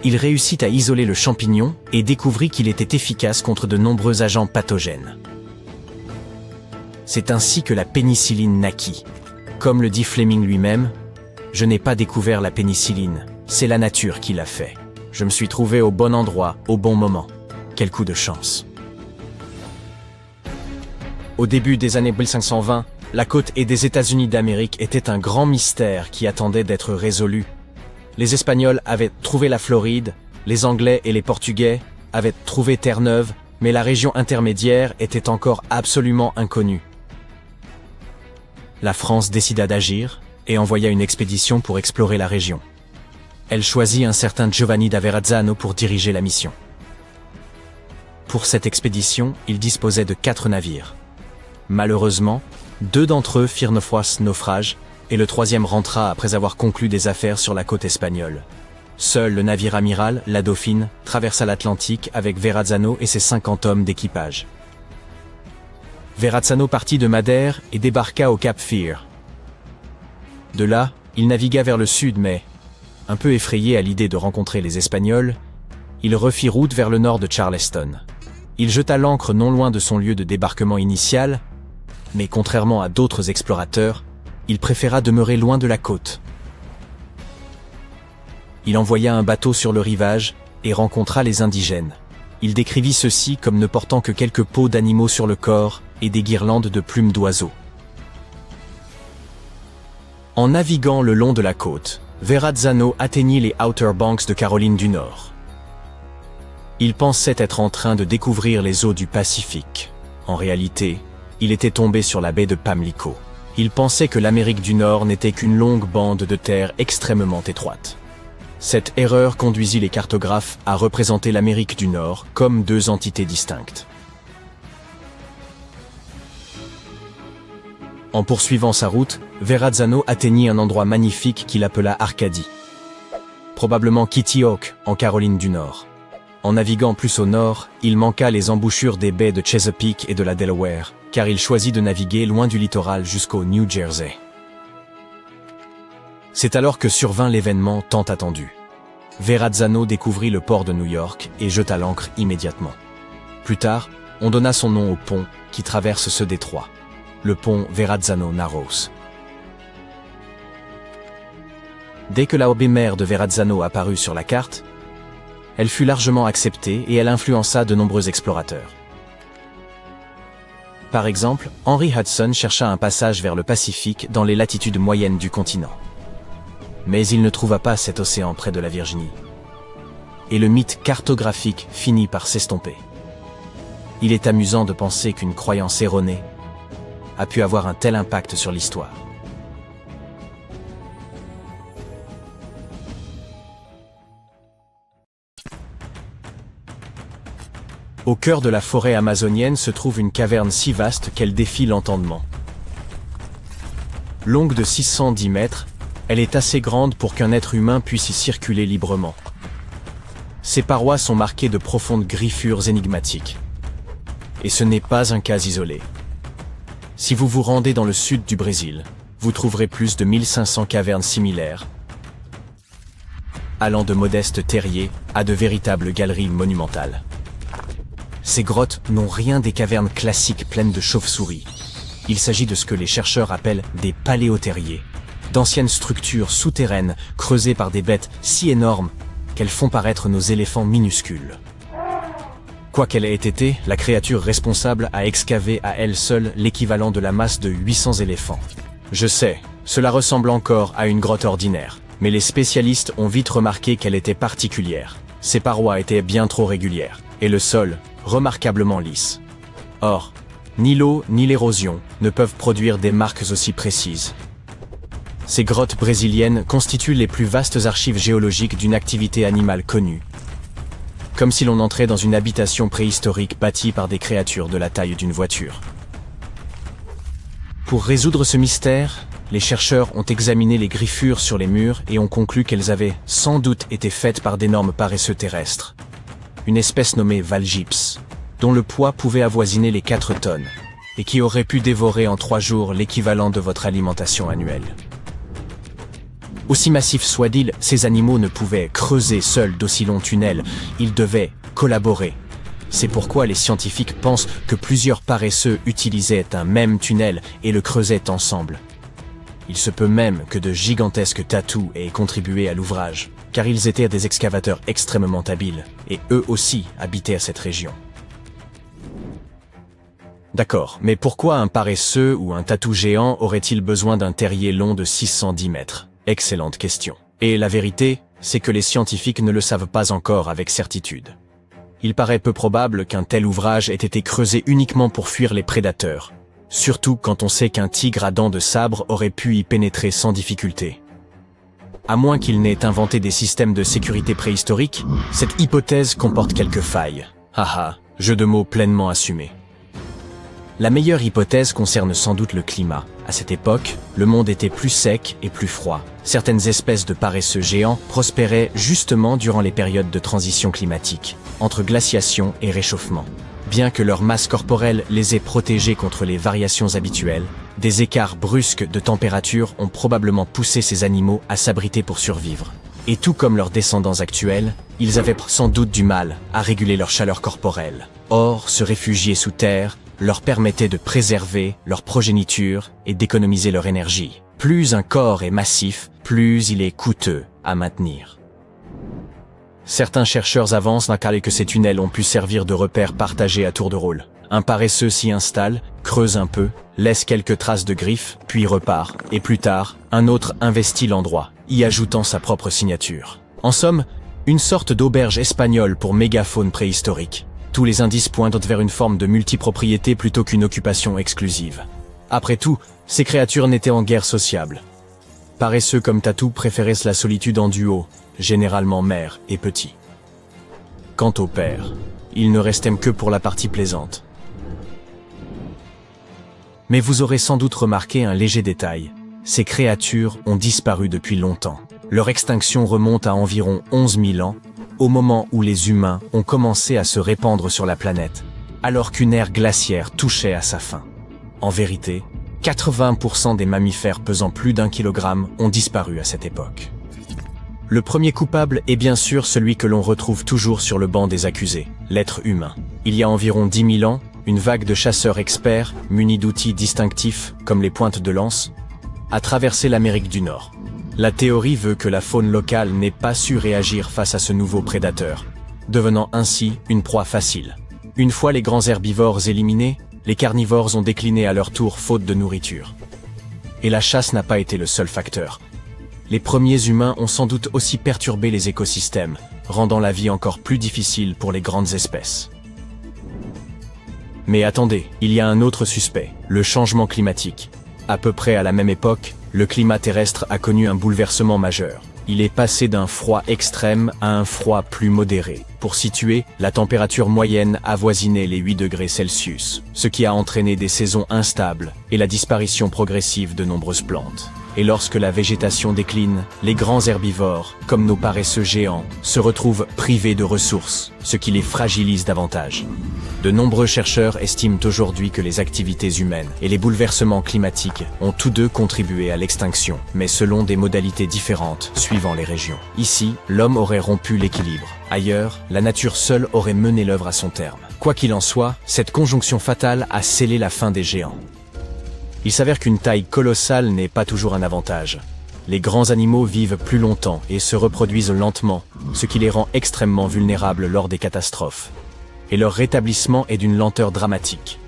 Il réussit à isoler le champignon et découvrit qu'il était efficace contre de nombreux agents pathogènes. C'est ainsi que la pénicilline naquit. Comme le dit Fleming lui-même, « Je n'ai pas découvert la pénicilline, c'est la nature qui l'a fait. Je me suis trouvé au bon endroit, au bon moment. Quel coup de chance !» Au début des années 1520, La côte est des États-Unis d'Amérique était un grand mystère qui attendait d'être résolu. Les Espagnols avaient trouvé la Floride, les Anglais et les Portugais avaient trouvé Terre-Neuve, mais la région intermédiaire était encore absolument inconnue. La France décida d'agir et envoya une expédition pour explorer la région. Elle choisit un certain Giovanni da Verrazzano pour diriger la mission. Pour cette expédition, il disposait de 4 navires. Malheureusement, 2 d'entre eux firent naufrage, et le 3e rentra après avoir conclu des affaires sur la côte espagnole. Seul le navire amiral, la Dauphine, traversa l'Atlantique avec Verrazzano et ses 50 hommes d'équipage. Verrazzano partit de Madère et débarqua au Cap Fear. De là, il navigua vers le sud mais, un peu effrayé à l'idée de rencontrer les Espagnols, il refit route vers le nord de Charleston. Il jeta l'ancre non loin de son lieu de débarquement initial, mais contrairement à d'autres explorateurs, il préféra demeurer loin de la côte. Il envoya un bateau sur le rivage et rencontra les indigènes. Il décrivit ceux-ci comme ne portant que quelques peaux d'animaux sur le corps et des guirlandes de plumes d'oiseaux. En naviguant le long de la côte, Verrazzano atteignit les Outer Banks de Caroline du Nord. Il pensait être en train de découvrir les eaux du Pacifique. En réalité, il était tombé sur la baie de Pamlico. Il pensait que l'Amérique du Nord n'était qu'une longue bande de terre extrêmement étroite. Cette erreur conduisit les cartographes à représenter l'Amérique du Nord comme 2 entités distinctes. En poursuivant sa route, Verrazzano atteignit un endroit magnifique qu'il appela Arcadie. Probablement Kitty Hawk, en Caroline du Nord. En naviguant plus au nord, il manqua les embouchures des baies de Chesapeake et de la Delaware, car il choisit de naviguer loin du littoral jusqu'au New Jersey. C'est alors que survint l'événement tant attendu. Verrazzano découvrit le port de New York et jeta l'ancre immédiatement. Plus tard, on donna son nom au pont qui traverse ce détroit, le pont Verrazzano Narrows. Dès que la baie mère de Verrazzano apparut sur la carte, elle fut largement acceptée et elle influença de nombreux explorateurs. Par exemple, Henry Hudson chercha un passage vers le Pacifique dans les latitudes moyennes du continent. Mais il ne trouva pas cet océan près de la Virginie. Et le mythe cartographique finit par s'estomper. Il est amusant de penser qu'une croyance erronée a pu avoir un tel impact sur l'histoire. Au cœur de la forêt amazonienne se trouve une caverne si vaste qu'elle défie l'entendement. Longue de 610 mètres, elle est assez grande pour qu'un être humain puisse y circuler librement. Ses parois sont marquées de profondes griffures énigmatiques. Et ce n'est pas un cas isolé. Si vous vous rendez dans le sud du Brésil, vous trouverez plus de 1500 cavernes similaires, allant de modestes terriers à de véritables galeries monumentales. Ces grottes n'ont rien des cavernes classiques pleines de chauves-souris. Il s'agit de ce que les chercheurs appellent des paléoterriers, d'anciennes structures souterraines creusées par des bêtes si énormes qu'elles font paraître nos éléphants minuscules. Quoi qu'elle ait été, la créature responsable a excavé à elle seule l'équivalent de la masse de 800 éléphants. Je sais, cela ressemble encore à une grotte ordinaire, mais les spécialistes ont vite remarqué qu'elle était particulière. Ses parois étaient bien trop régulières, et le sol, remarquablement lisse. Or, ni l'eau ni l'érosion ne peuvent produire des marques aussi précises. Ces grottes brésiliennes constituent les plus vastes archives géologiques d'une activité animale connue. Comme si l'on entrait dans une habitation préhistorique bâtie par des créatures de la taille d'une voiture. Pour résoudre ce mystère, les chercheurs ont examiné les griffures sur les murs et ont conclu qu'elles avaient sans doute été faites par d'énormes paresseux terrestres. Une espèce nommée Valgyps, dont le poids pouvait avoisiner les 4 tonnes, et qui aurait pu dévorer en 3 jours l'équivalent de votre alimentation annuelle. Aussi massifs soient-ils, ces animaux ne pouvaient creuser seuls d'aussi longs tunnels, ils devaient collaborer. C'est pourquoi les scientifiques pensent que plusieurs paresseux utilisaient un même tunnel et le creusaient ensemble. Il se peut même que de gigantesques tatous aient contribué à l'ouvrage, car ils étaient des excavateurs extrêmement habiles, et eux aussi habitaient à cette région. D'accord, mais pourquoi un paresseux ou un tatou géant aurait-il besoin d'un terrier long de 610 mètres? Excellente question. Et la vérité, c'est que les scientifiques ne le savent pas encore avec certitude. Il paraît peu probable qu'un tel ouvrage ait été creusé uniquement pour fuir les prédateurs, surtout quand on sait qu'un tigre à dents de sabre aurait pu y pénétrer sans difficulté. À moins qu'il n'ait inventé des systèmes de sécurité préhistoriques, cette hypothèse comporte quelques failles. Haha, jeu de mots pleinement assumé. La meilleure hypothèse concerne sans doute le climat. À cette époque, le monde était plus sec et plus froid. Certaines espèces de paresseux géants prospéraient justement durant les périodes de transition climatique, entre glaciation et réchauffement. Bien que leur masse corporelle les ait protégés contre les variations habituelles, des écarts brusques de température ont probablement poussé ces animaux à s'abriter pour survivre. Et tout comme leurs descendants actuels, ils avaient sans doute du mal à réguler leur chaleur corporelle. Or, se réfugier sous terre leur permettait de préserver leur progéniture et d'économiser leur énergie. Plus un corps est massif, plus il est coûteux à maintenir. Certains chercheurs avancent que ces tunnels ont pu servir de repères partagés à tour de rôle. Un paresseux s'y installe, creuse un peu, laisse quelques traces de griffes, puis repart, et plus tard, un autre investit l'endroit, y ajoutant sa propre signature. En somme, une sorte d'auberge espagnole pour mégafaune préhistorique. Tous les indices pointent vers une forme de multipropriété plutôt qu'une occupation exclusive. Après tout, ces créatures n'étaient en guère sociables. Paresseux comme Tatou préféraient la solitude en duo, généralement mère et petit. Quant au père, il ne restait que pour la partie plaisante. Mais vous aurez sans doute remarqué un léger détail. Ces créatures ont disparu depuis longtemps. Leur extinction remonte à environ 11 000 ans, au moment où les humains ont commencé à se répandre sur la planète, alors qu'une ère glaciaire touchait à sa fin. En vérité, 80% des mammifères pesant plus d'1 kilogramme ont disparu à cette époque. Le premier coupable est bien sûr celui que l'on retrouve toujours sur le banc des accusés, l'être humain. Il y a environ 10 000 ans, une vague de chasseurs experts, munis d'outils distinctifs comme les pointes de lance, a traversé l'Amérique du Nord. La théorie veut que la faune locale n'ait pas su réagir face à ce nouveau prédateur, devenant ainsi une proie facile. Une fois les grands herbivores éliminés, les carnivores ont décliné à leur tour faute de nourriture. Et la chasse n'a pas été le seul facteur. Les premiers humains ont sans doute aussi perturbé les écosystèmes, rendant la vie encore plus difficile pour les grandes espèces. Mais attendez, il y a un autre suspect, le changement climatique. À peu près à la même époque, le climat terrestre a connu un bouleversement majeur. Il est passé d'un froid extrême à un froid plus modéré. Pour situer, la température moyenne avoisinait les 8 degrés Celsius, ce qui a entraîné des saisons instables et la disparition progressive de nombreuses plantes. Et lorsque la végétation décline, les grands herbivores, comme nos paresseux géants, se retrouvent privés de ressources, ce qui les fragilise davantage. De nombreux chercheurs estiment aujourd'hui que les activités humaines et les bouleversements climatiques ont tous deux contribué à l'extinction, mais selon des modalités différentes suivant les régions. Ici, l'homme aurait rompu l'équilibre. Ailleurs, la nature seule aurait mené l'œuvre à son terme. Quoi qu'il en soit, cette conjonction fatale a scellé la fin des géants. Il s'avère qu'une taille colossale n'est pas toujours un avantage. Les grands animaux vivent plus longtemps et se reproduisent lentement, ce qui les rend extrêmement vulnérables lors des catastrophes. Et leur rétablissement est d'une lenteur dramatique.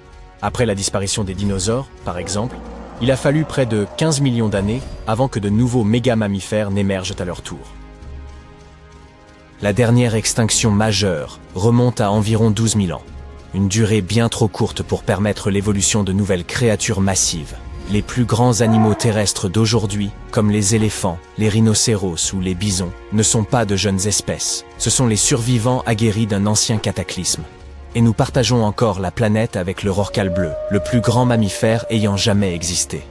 Après la disparition des dinosaures, par exemple, il a fallu près de 15 millions d'années avant que de nouveaux méga-mammifères n'émergent à leur tour. La dernière extinction majeure remonte à environ 12 000 ans. Une durée bien trop courte pour permettre l'évolution de nouvelles créatures massives. Les plus grands animaux terrestres d'aujourd'hui, comme les éléphants, les rhinocéros ou les bisons, ne sont pas de jeunes espèces. Ce sont les survivants aguerris d'un ancien cataclysme. Et nous partageons encore la planète avec le rorqual bleu, le plus grand mammifère ayant jamais existé.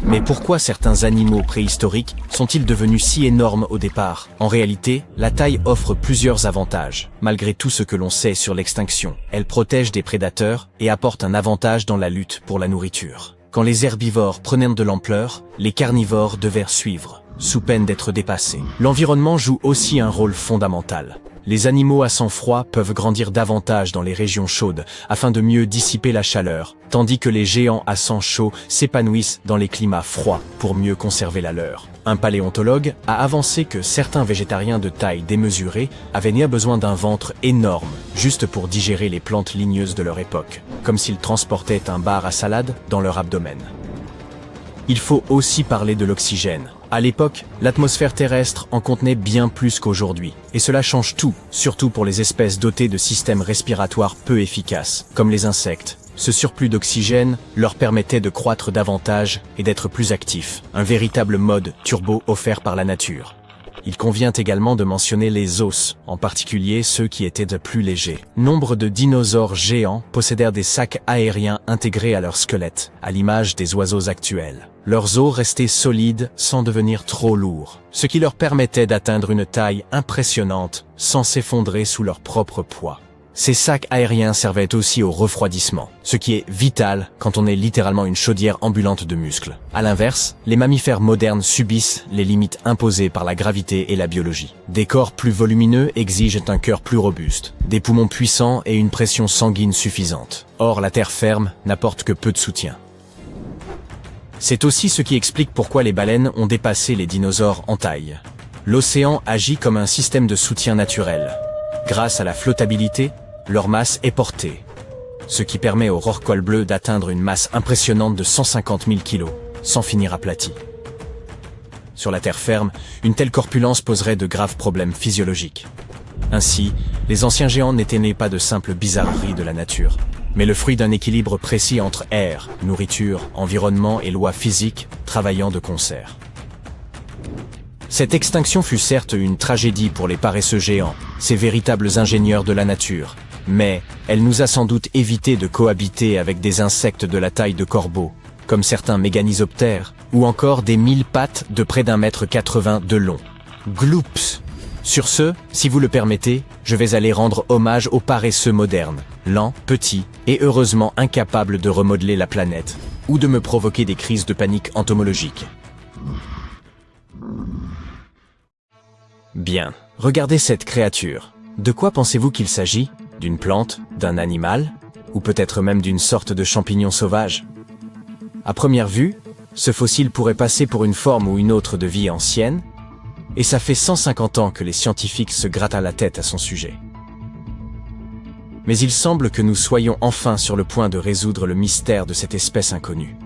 Mais pourquoi certains animaux préhistoriques sont-ils devenus si énormes au départ? En réalité, la taille offre plusieurs avantages. Malgré tout ce que l'on sait sur l'extinction, elle protège des prédateurs et apporte un avantage dans la lutte pour la nourriture. Quand les herbivores prenaient de l'ampleur, les carnivores devaient suivre, sous peine d'être dépassés. L'environnement joue aussi un rôle fondamental. Les animaux à sang froid peuvent grandir davantage dans les régions chaudes afin de mieux dissiper la chaleur, tandis que les géants à sang chaud s'épanouissent dans les climats froids pour mieux conserver la leur. Un paléontologue a avancé que certains végétariens de taille démesurée avaient néanmoins besoin d'un ventre énorme juste pour digérer les plantes ligneuses de leur époque, comme s'ils transportaient un bar à salade dans leur abdomen. Il faut aussi parler de l'oxygène. À l'époque, l'atmosphère terrestre en contenait bien plus qu'aujourd'hui, et cela change tout, surtout pour les espèces dotées de systèmes respiratoires peu efficaces, comme les insectes. Ce surplus d'oxygène leur permettait de croître davantage et d'être plus actifs, un véritable mode turbo offert par la nature. Il convient également de mentionner les os, en particulier ceux qui étaient de plus légers. Nombre de dinosaures géants possédèrent des sacs aériens intégrés à leur squelette, à l'image des oiseaux actuels. Leurs os restaient solides sans devenir trop lourds, ce qui leur permettait d'atteindre une taille impressionnante sans s'effondrer sous leur propre poids. Ces sacs aériens servaient aussi au refroidissement, ce qui est vital quand on est littéralement une chaudière ambulante de muscles. À l'inverse, les mammifères modernes subissent les limites imposées par la gravité et la biologie. Des corps plus volumineux exigent un cœur plus robuste, des poumons puissants et une pression sanguine suffisante. Or, la terre ferme n'apporte que peu de soutien. C'est aussi ce qui explique pourquoi les baleines ont dépassé les dinosaures en taille. L'océan agit comme un système de soutien naturel. Grâce à la flottabilité, leur masse est portée, ce qui permet au rorqual bleu d'atteindre une masse impressionnante de 150 000 kg, sans finir aplati. Sur la terre ferme, une telle corpulence poserait de graves problèmes physiologiques. Ainsi, les anciens géants n'étaient nés pas de simples bizarreries de la nature, mais le fruit d'un équilibre précis entre air, nourriture, environnement et lois physiques travaillant de concert. Cette extinction fut certes une tragédie pour les paresseux géants, ces véritables ingénieurs de la nature, mais elle nous a sans doute évité de cohabiter avec des insectes de la taille de corbeaux, comme certains méganisoptères, ou encore des 1000 pattes de près d'1,80 m de long. Gloops! Sur ce, si vous le permettez, je vais aller rendre hommage aux paresseux modernes, lents, petits et heureusement incapables de remodeler la planète, ou de me provoquer des crises de panique entomologique. Bien, regardez cette créature. De quoi pensez-vous qu'il s'agit? D'une plante? D'un animal? Ou peut-être même d'une sorte de champignon sauvage? À première vue, ce fossile pourrait passer pour une forme ou une autre de vie ancienne, et ça fait 150 ans que les scientifiques se grattent la tête à son sujet. Mais il semble que nous soyons enfin sur le point de résoudre le mystère de cette espèce inconnue.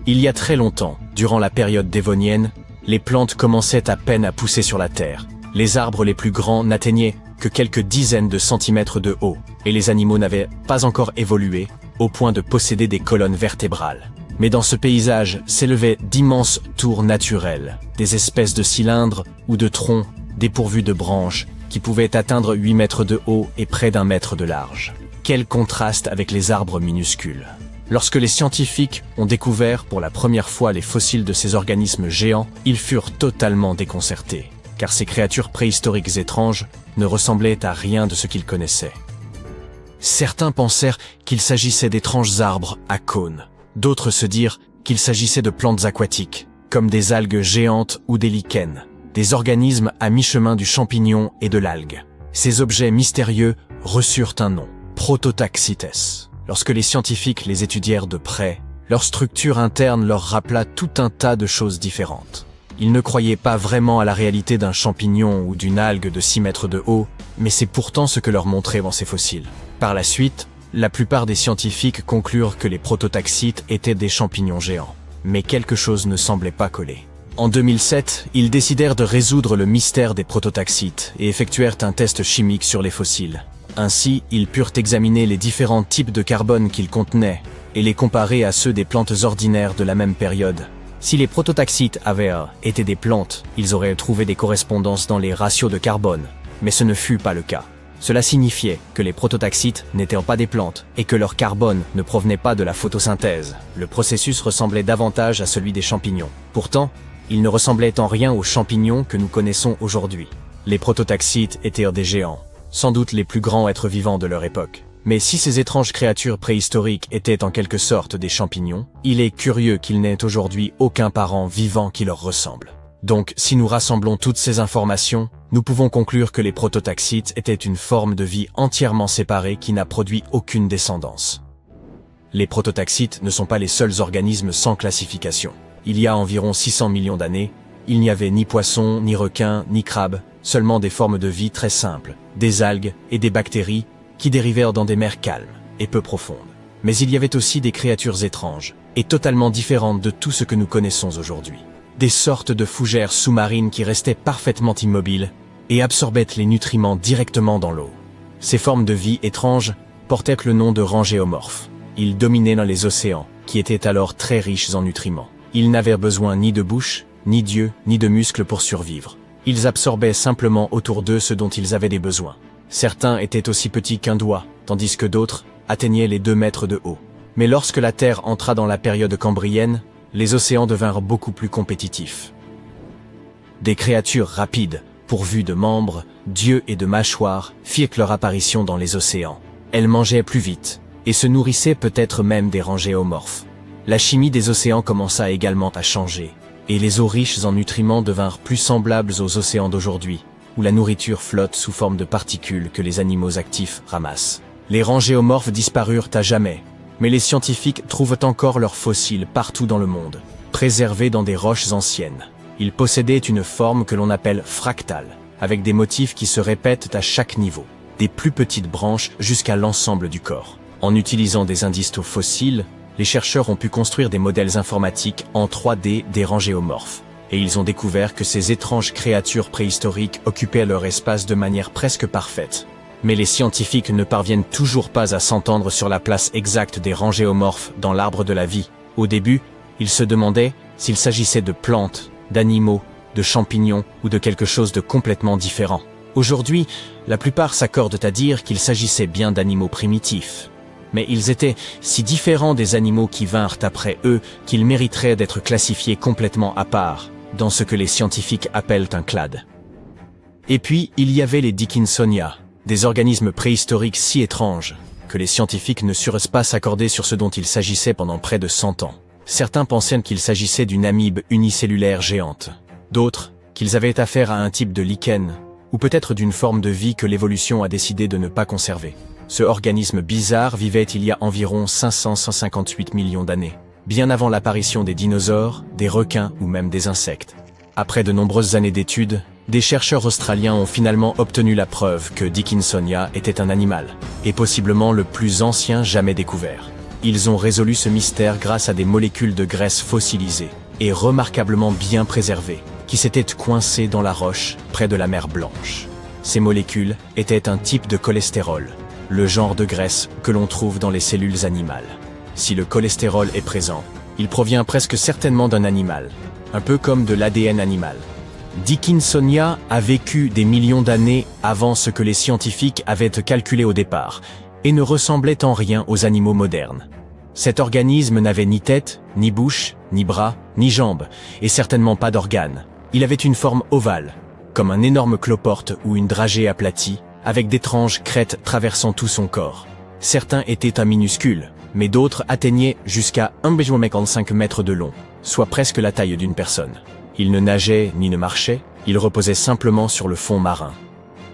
Il y a très longtemps, durant la période dévonienne, les plantes commençaient à peine à pousser sur la terre. Les arbres les plus grands n'atteignaient que quelques dizaines de centimètres de haut, et les animaux n'avaient pas encore évolué au point de posséder des colonnes vertébrales. Mais dans ce paysage s'élevaient d'immenses tours naturelles, des espèces de cylindres ou de troncs dépourvus de branches qui pouvaient atteindre 8 mètres de haut et près d'1 mètre de large. Quel contraste avec les arbres minuscules! Lorsque les scientifiques ont découvert pour la première fois les fossiles de ces organismes géants, ils furent totalement déconcertés, car ces créatures préhistoriques étranges ne ressemblaient à rien de ce qu'ils connaissaient. Certains pensèrent qu'il s'agissait d'étranges arbres à cônes. D'autres se dirent qu'il s'agissait de plantes aquatiques, comme des algues géantes ou des lichens, des organismes à mi-chemin du champignon et de l'algue. Ces objets mystérieux reçurent un nom, Prototaxites. Lorsque les scientifiques les étudièrent de près, leur structure interne leur rappela tout un tas de choses différentes. Ils ne croyaient pas vraiment à la réalité d'un champignon ou d'une algue de 6 mètres de haut, mais c'est pourtant ce que leur montraient ces fossiles. Par la suite, la plupart des scientifiques conclurent que les prototaxites étaient des champignons géants. Mais quelque chose ne semblait pas coller. En 2007, ils décidèrent de résoudre le mystère des prototaxites et effectuèrent un test chimique sur les fossiles. Ainsi, ils purent examiner les différents types de carbone qu'ils contenaient et les comparer à ceux des plantes ordinaires de la même période. Si les prototaxites avaient été des plantes, ils auraient trouvé des correspondances dans les ratios de carbone, mais ce ne fut pas le cas. Cela signifiait que les prototaxites n'étaient pas des plantes et que leur carbone ne provenait pas de la photosynthèse. Le processus ressemblait davantage à celui des champignons. Pourtant, il ne ressemblait en rien aux champignons que nous connaissons aujourd'hui. Les prototaxites étaient des géants, sans doute les plus grands êtres vivants de leur époque. Mais si ces étranges créatures préhistoriques étaient en quelque sorte des champignons, il est curieux qu'il n'ait aujourd'hui aucun parent vivant qui leur ressemble. Donc, si nous rassemblons toutes ces informations, nous pouvons conclure que les prototaxites étaient une forme de vie entièrement séparée qui n'a produit aucune descendance. Les prototaxites ne sont pas les seuls organismes sans classification. Il y a environ 600 millions d'années, il n'y avait ni poissons, ni requins, ni crabes, seulement des formes de vie très simples, des algues et des bactéries qui dérivèrent dans des mers calmes et peu profondes. Mais il y avait aussi des créatures étranges et totalement différentes de tout ce que nous connaissons aujourd'hui. Des sortes de fougères sous-marines qui restaient parfaitement immobiles et absorbaient les nutriments directement dans l'eau. Ces formes de vie étranges portaient le nom de rangéomorphes. Ils dominaient dans les océans, qui étaient alors très riches en nutriments. Ils n'avaient besoin ni de bouche, ni d'yeux, ni de muscles pour survivre. Ils absorbaient simplement autour d'eux ce dont ils avaient des besoins. Certains étaient aussi petits qu'un doigt, tandis que d'autres atteignaient les 2 mètres de haut. Mais lorsque la Terre entra dans la période cambrienne, les océans devinrent beaucoup plus compétitifs. Des créatures rapides, pourvues de membres, d'yeux et de mâchoires, firent leur apparition dans les océans. Elles mangeaient plus vite, et se nourrissaient peut-être même des rangéomorphes. La chimie des océans commença également à changer, et les eaux riches en nutriments devinrent plus semblables aux océans d'aujourd'hui, où la nourriture flotte sous forme de particules que les animaux actifs ramassent. Les rangéomorphes disparurent à jamais, mais les scientifiques trouvent encore leurs fossiles partout dans le monde, préservés dans des roches anciennes. Ils possédaient une forme que l'on appelle fractale, avec des motifs qui se répètent à chaque niveau, des plus petites branches jusqu'à l'ensemble du corps. En utilisant des indices fossiles, les chercheurs ont pu construire des modèles informatiques en 3D des rangéomorphes, et ils ont découvert que ces étranges créatures préhistoriques occupaient leur espace de manière presque parfaite. Mais les scientifiques ne parviennent toujours pas à s'entendre sur la place exacte des rangéomorphes dans l'arbre de la vie. Au début, ils se demandaient s'il s'agissait de plantes, d'animaux, de champignons ou de quelque chose de complètement différent. Aujourd'hui, la plupart s'accordent à dire qu'il s'agissait bien d'animaux primitifs. Mais ils étaient si différents des animaux qui vinrent après eux qu'ils mériteraient d'être classifiés complètement à part, dans ce que les scientifiques appellent un clade. Et puis, il y avait les Dickinsonia, des organismes préhistoriques si étranges que les scientifiques ne surent pas s'accorder sur ce dont il s'agissait pendant près de 100 ans. Certains pensaient qu'il s'agissait d'une amibe unicellulaire géante. D'autres, qu'ils avaient affaire à un type de lichen, ou peut-être d'une forme de vie que l'évolution a décidé de ne pas conserver. Ce organisme bizarre vivait il y a environ 558 millions d'années, bien avant l'apparition des dinosaures, des requins ou même des insectes. Après de nombreuses années d'études, des chercheurs australiens ont finalement obtenu la preuve que Dickinsonia était un animal, et possiblement le plus ancien jamais découvert. Ils ont résolu ce mystère grâce à des molécules de graisse fossilisées, et remarquablement bien préservées, qui s'étaient coincées dans la roche, près de la mer Blanche. Ces molécules étaient un type de cholestérol, le genre de graisse que l'on trouve dans les cellules animales. Si le cholestérol est présent, il provient presque certainement d'un animal, un peu comme de l'ADN animal. Dickinsonia a vécu des millions d'années avant ce que les scientifiques avaient calculé au départ, et ne ressemblait en rien aux animaux modernes. Cet organisme n'avait ni tête, ni bouche, ni bras, ni jambes, et certainement pas d'organes. Il avait une forme ovale, comme un énorme cloporte ou une dragée aplatie, avec d'étranges crêtes traversant tout son corps. Certains étaient minuscules, mais d'autres atteignaient jusqu'à 1,5 mètres de long, soit presque la taille d'une personne. Il ne nageait ni ne marchait, il reposait simplement sur le fond marin,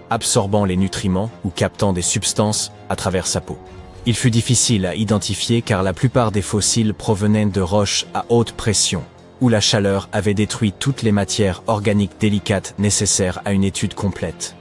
absorbant les nutriments ou captant des substances à travers sa peau. Il fut difficile à identifier car la plupart des fossiles provenaient de roches à haute pression, où la chaleur avait détruit toutes les matières organiques délicates nécessaires à une étude complète.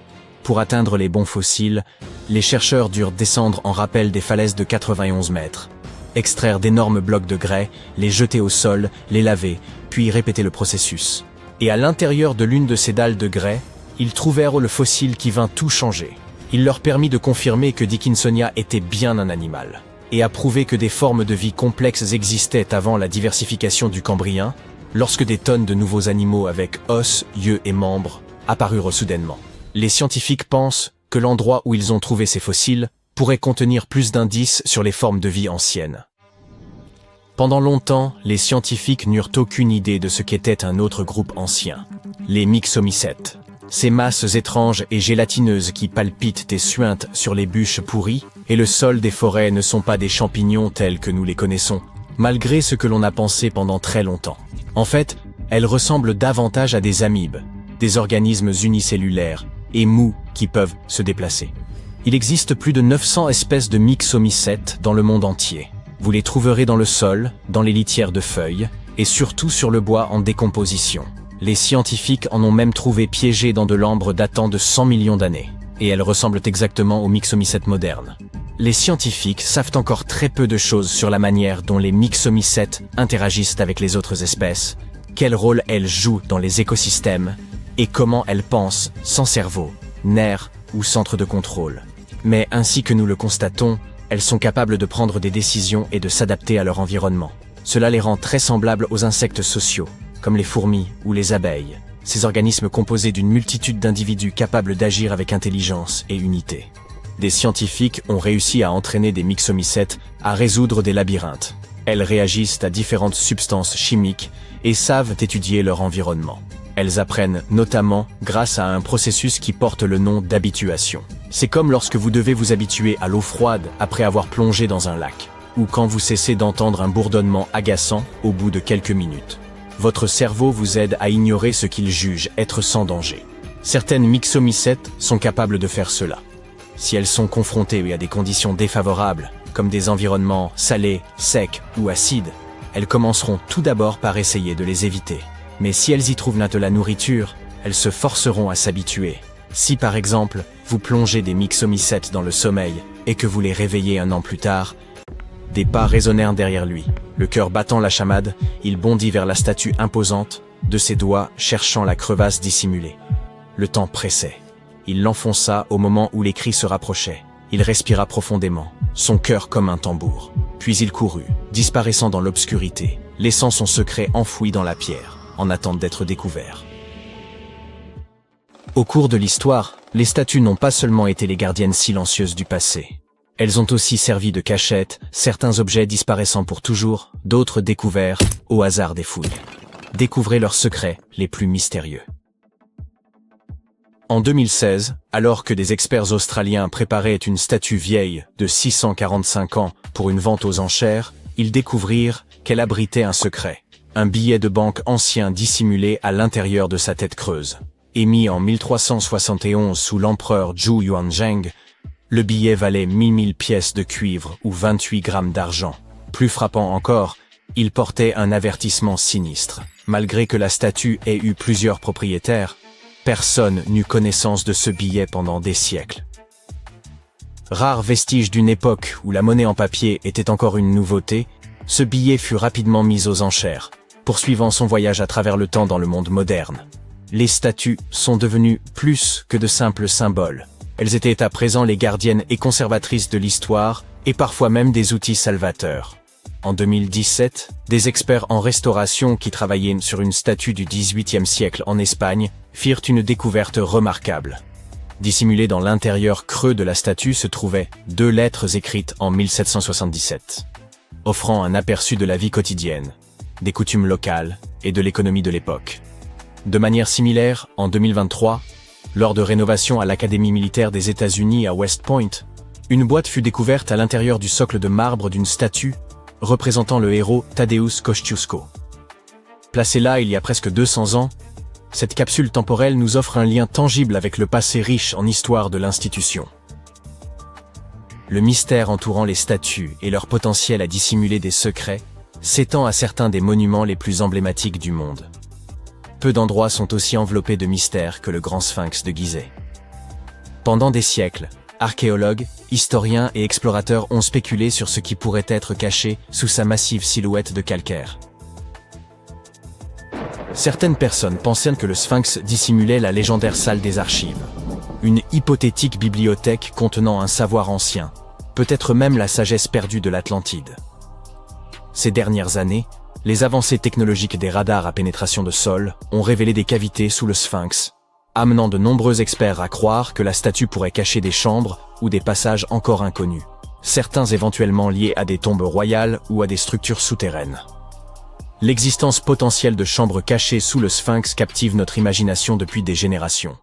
Pour atteindre les bons fossiles, les chercheurs durent descendre en rappel des falaises de 91 mètres, extraire d'énormes blocs de grès, les jeter au sol, les laver, puis répéter le processus. Et à l'intérieur de l'une de ces dalles de grès, ils trouvèrent le fossile qui vint tout changer. Il leur permit de confirmer que Dickinsonia était bien un animal, et à prouver que des formes de vie complexes existaient avant la diversification du Cambrien, lorsque des tonnes de nouveaux animaux avec os, yeux et membres apparurent soudainement. Les scientifiques pensent que l'endroit où ils ont trouvé ces fossiles pourrait contenir plus d'indices sur les formes de vie anciennes. Pendant longtemps, les scientifiques n'eurent aucune idée de ce qu'était un autre groupe ancien, les myxomycètes. Ces masses étranges et gélatineuses qui palpitent et suintent sur les bûches pourries et le sol des forêts ne sont pas des champignons tels que nous les connaissons, malgré ce que l'on a pensé pendant très longtemps. En fait, Elles ressemblent davantage à des amibes, des organismes unicellulaires et mous qui peuvent se déplacer. Il existe plus de 900 espèces de myxomycètes dans le monde entier. Vous les trouverez dans le sol, dans les litières de feuilles, et surtout sur le bois en décomposition. Les scientifiques en ont même trouvé piégées dans de l'ambre datant de 100 millions d'années. Et elles ressemblent exactement aux myxomycètes modernes. Les scientifiques savent encore très peu de choses sur la manière dont les myxomycètes interagissent avec les autres espèces, quel rôle elles jouent dans les écosystèmes, et comment elles pensent, sans cerveau, nerfs ou centre de contrôle. Mais ainsi que nous le constatons, elles sont capables de prendre des décisions et de s'adapter à leur environnement. Cela les rend très semblables aux insectes sociaux, comme les fourmis ou les abeilles, ces organismes composés d'une multitude d'individus capables d'agir avec intelligence et unité. Des scientifiques ont réussi à entraîner des myxomycètes à résoudre des labyrinthes. Elles réagissent à différentes substances chimiques et savent étudier leur environnement. Elles apprennent notamment grâce à un processus qui porte le nom d'habituation. C'est comme lorsque vous devez vous habituer à l'eau froide après avoir plongé dans un lac, ou quand vous cessez d'entendre un bourdonnement agaçant au bout de quelques minutes. Votre cerveau vous aide à ignorer ce qu'il juge être sans danger. Certaines myxomycètes sont capables de faire cela. Si elles sont confrontées à des conditions défavorables, comme des environnements salés, secs ou acides, elles commenceront tout d'abord par essayer de les éviter. Mais si elles y trouvent de la nourriture, elles se forceront à s'habituer. Si par exemple, vous plongez des myxomycètes dans le sommeil et que vous les réveillez un an plus tard, des pas résonnèrent derrière lui. Le cœur battant la chamade, il bondit vers la statue imposante, de ses doigts cherchant la crevasse dissimulée. Le temps pressait. Il l'enfonça au moment où les cris se rapprochaient. Il respira profondément, son cœur comme un tambour. Puis il courut, disparaissant dans l'obscurité, laissant son secret enfoui dans la pierre, en attente d'être découvert. Au cours de l'histoire, les statues n'ont pas seulement été les gardiennes silencieuses du passé. Elles ont aussi servi de cachette, certains objets disparaissant pour toujours, d'autres découverts au hasard des fouilles. Découvrez leurs secrets les plus mystérieux. En 2016, alors que des experts australiens préparaient une statue vieille de 645 ans pour une vente aux enchères, ils découvrirent qu'elle abritait un secret. Un billet de banque ancien dissimulé à l'intérieur de sa tête creuse. Émis en 1371 sous l'empereur Zhou Yuanzheng, le billet valait 1000 pièces de cuivre ou 28 grammes d'argent. Plus frappant encore, il portait un avertissement sinistre. Malgré que la statue ait eu plusieurs propriétaires, personne n'eut connaissance de ce billet pendant des siècles. Rare vestige d'une époque où la monnaie en papier était encore une nouveauté, ce billet fut rapidement mis aux enchères, poursuivant son voyage à travers le temps dans le monde moderne. Les statues sont devenues plus que de simples symboles. Elles étaient à présent les gardiennes et conservatrices de l'histoire, et parfois même des outils salvateurs. En 2017, des experts en restauration qui travaillaient sur une statue du XVIIIe siècle en Espagne firent une découverte remarquable. Dissimulées dans l'intérieur creux de la statue se trouvaient 2 lettres écrites en 1777, offrant un aperçu de la vie quotidienne, des coutumes locales et de l'économie de l'époque. De manière similaire, en 2023, lors de rénovations à l'Académie militaire des États-Unis à West Point, une boîte fut découverte à l'intérieur du socle de marbre d'une statue représentant le héros Tadeusz Kościuszko. Placée là il y a presque 200 ans, cette capsule temporelle nous offre un lien tangible avec le passé riche en histoire de l'institution. Le mystère entourant les statues et leur potentiel à dissimuler des secrets s'étend à certains des monuments les plus emblématiques du monde. Peu d'endroits sont aussi enveloppés de mystères que le Grand Sphinx de Gizeh. Pendant des siècles, archéologues, historiens et explorateurs ont spéculé sur ce qui pourrait être caché sous sa massive silhouette de calcaire. Certaines personnes pensaient que le Sphinx dissimulait la légendaire salle des archives, une hypothétique bibliothèque contenant un savoir ancien, peut-être même la sagesse perdue de l'Atlantide. Ces dernières années, les avancées technologiques des radars à pénétration de sol ont révélé des cavités sous le Sphinx, amenant de nombreux experts à croire que la statue pourrait cacher des chambres ou des passages encore inconnus, certains éventuellement liés à des tombes royales ou à des structures souterraines. L'existence potentielle de chambres cachées sous le Sphinx captive notre imagination depuis des générations.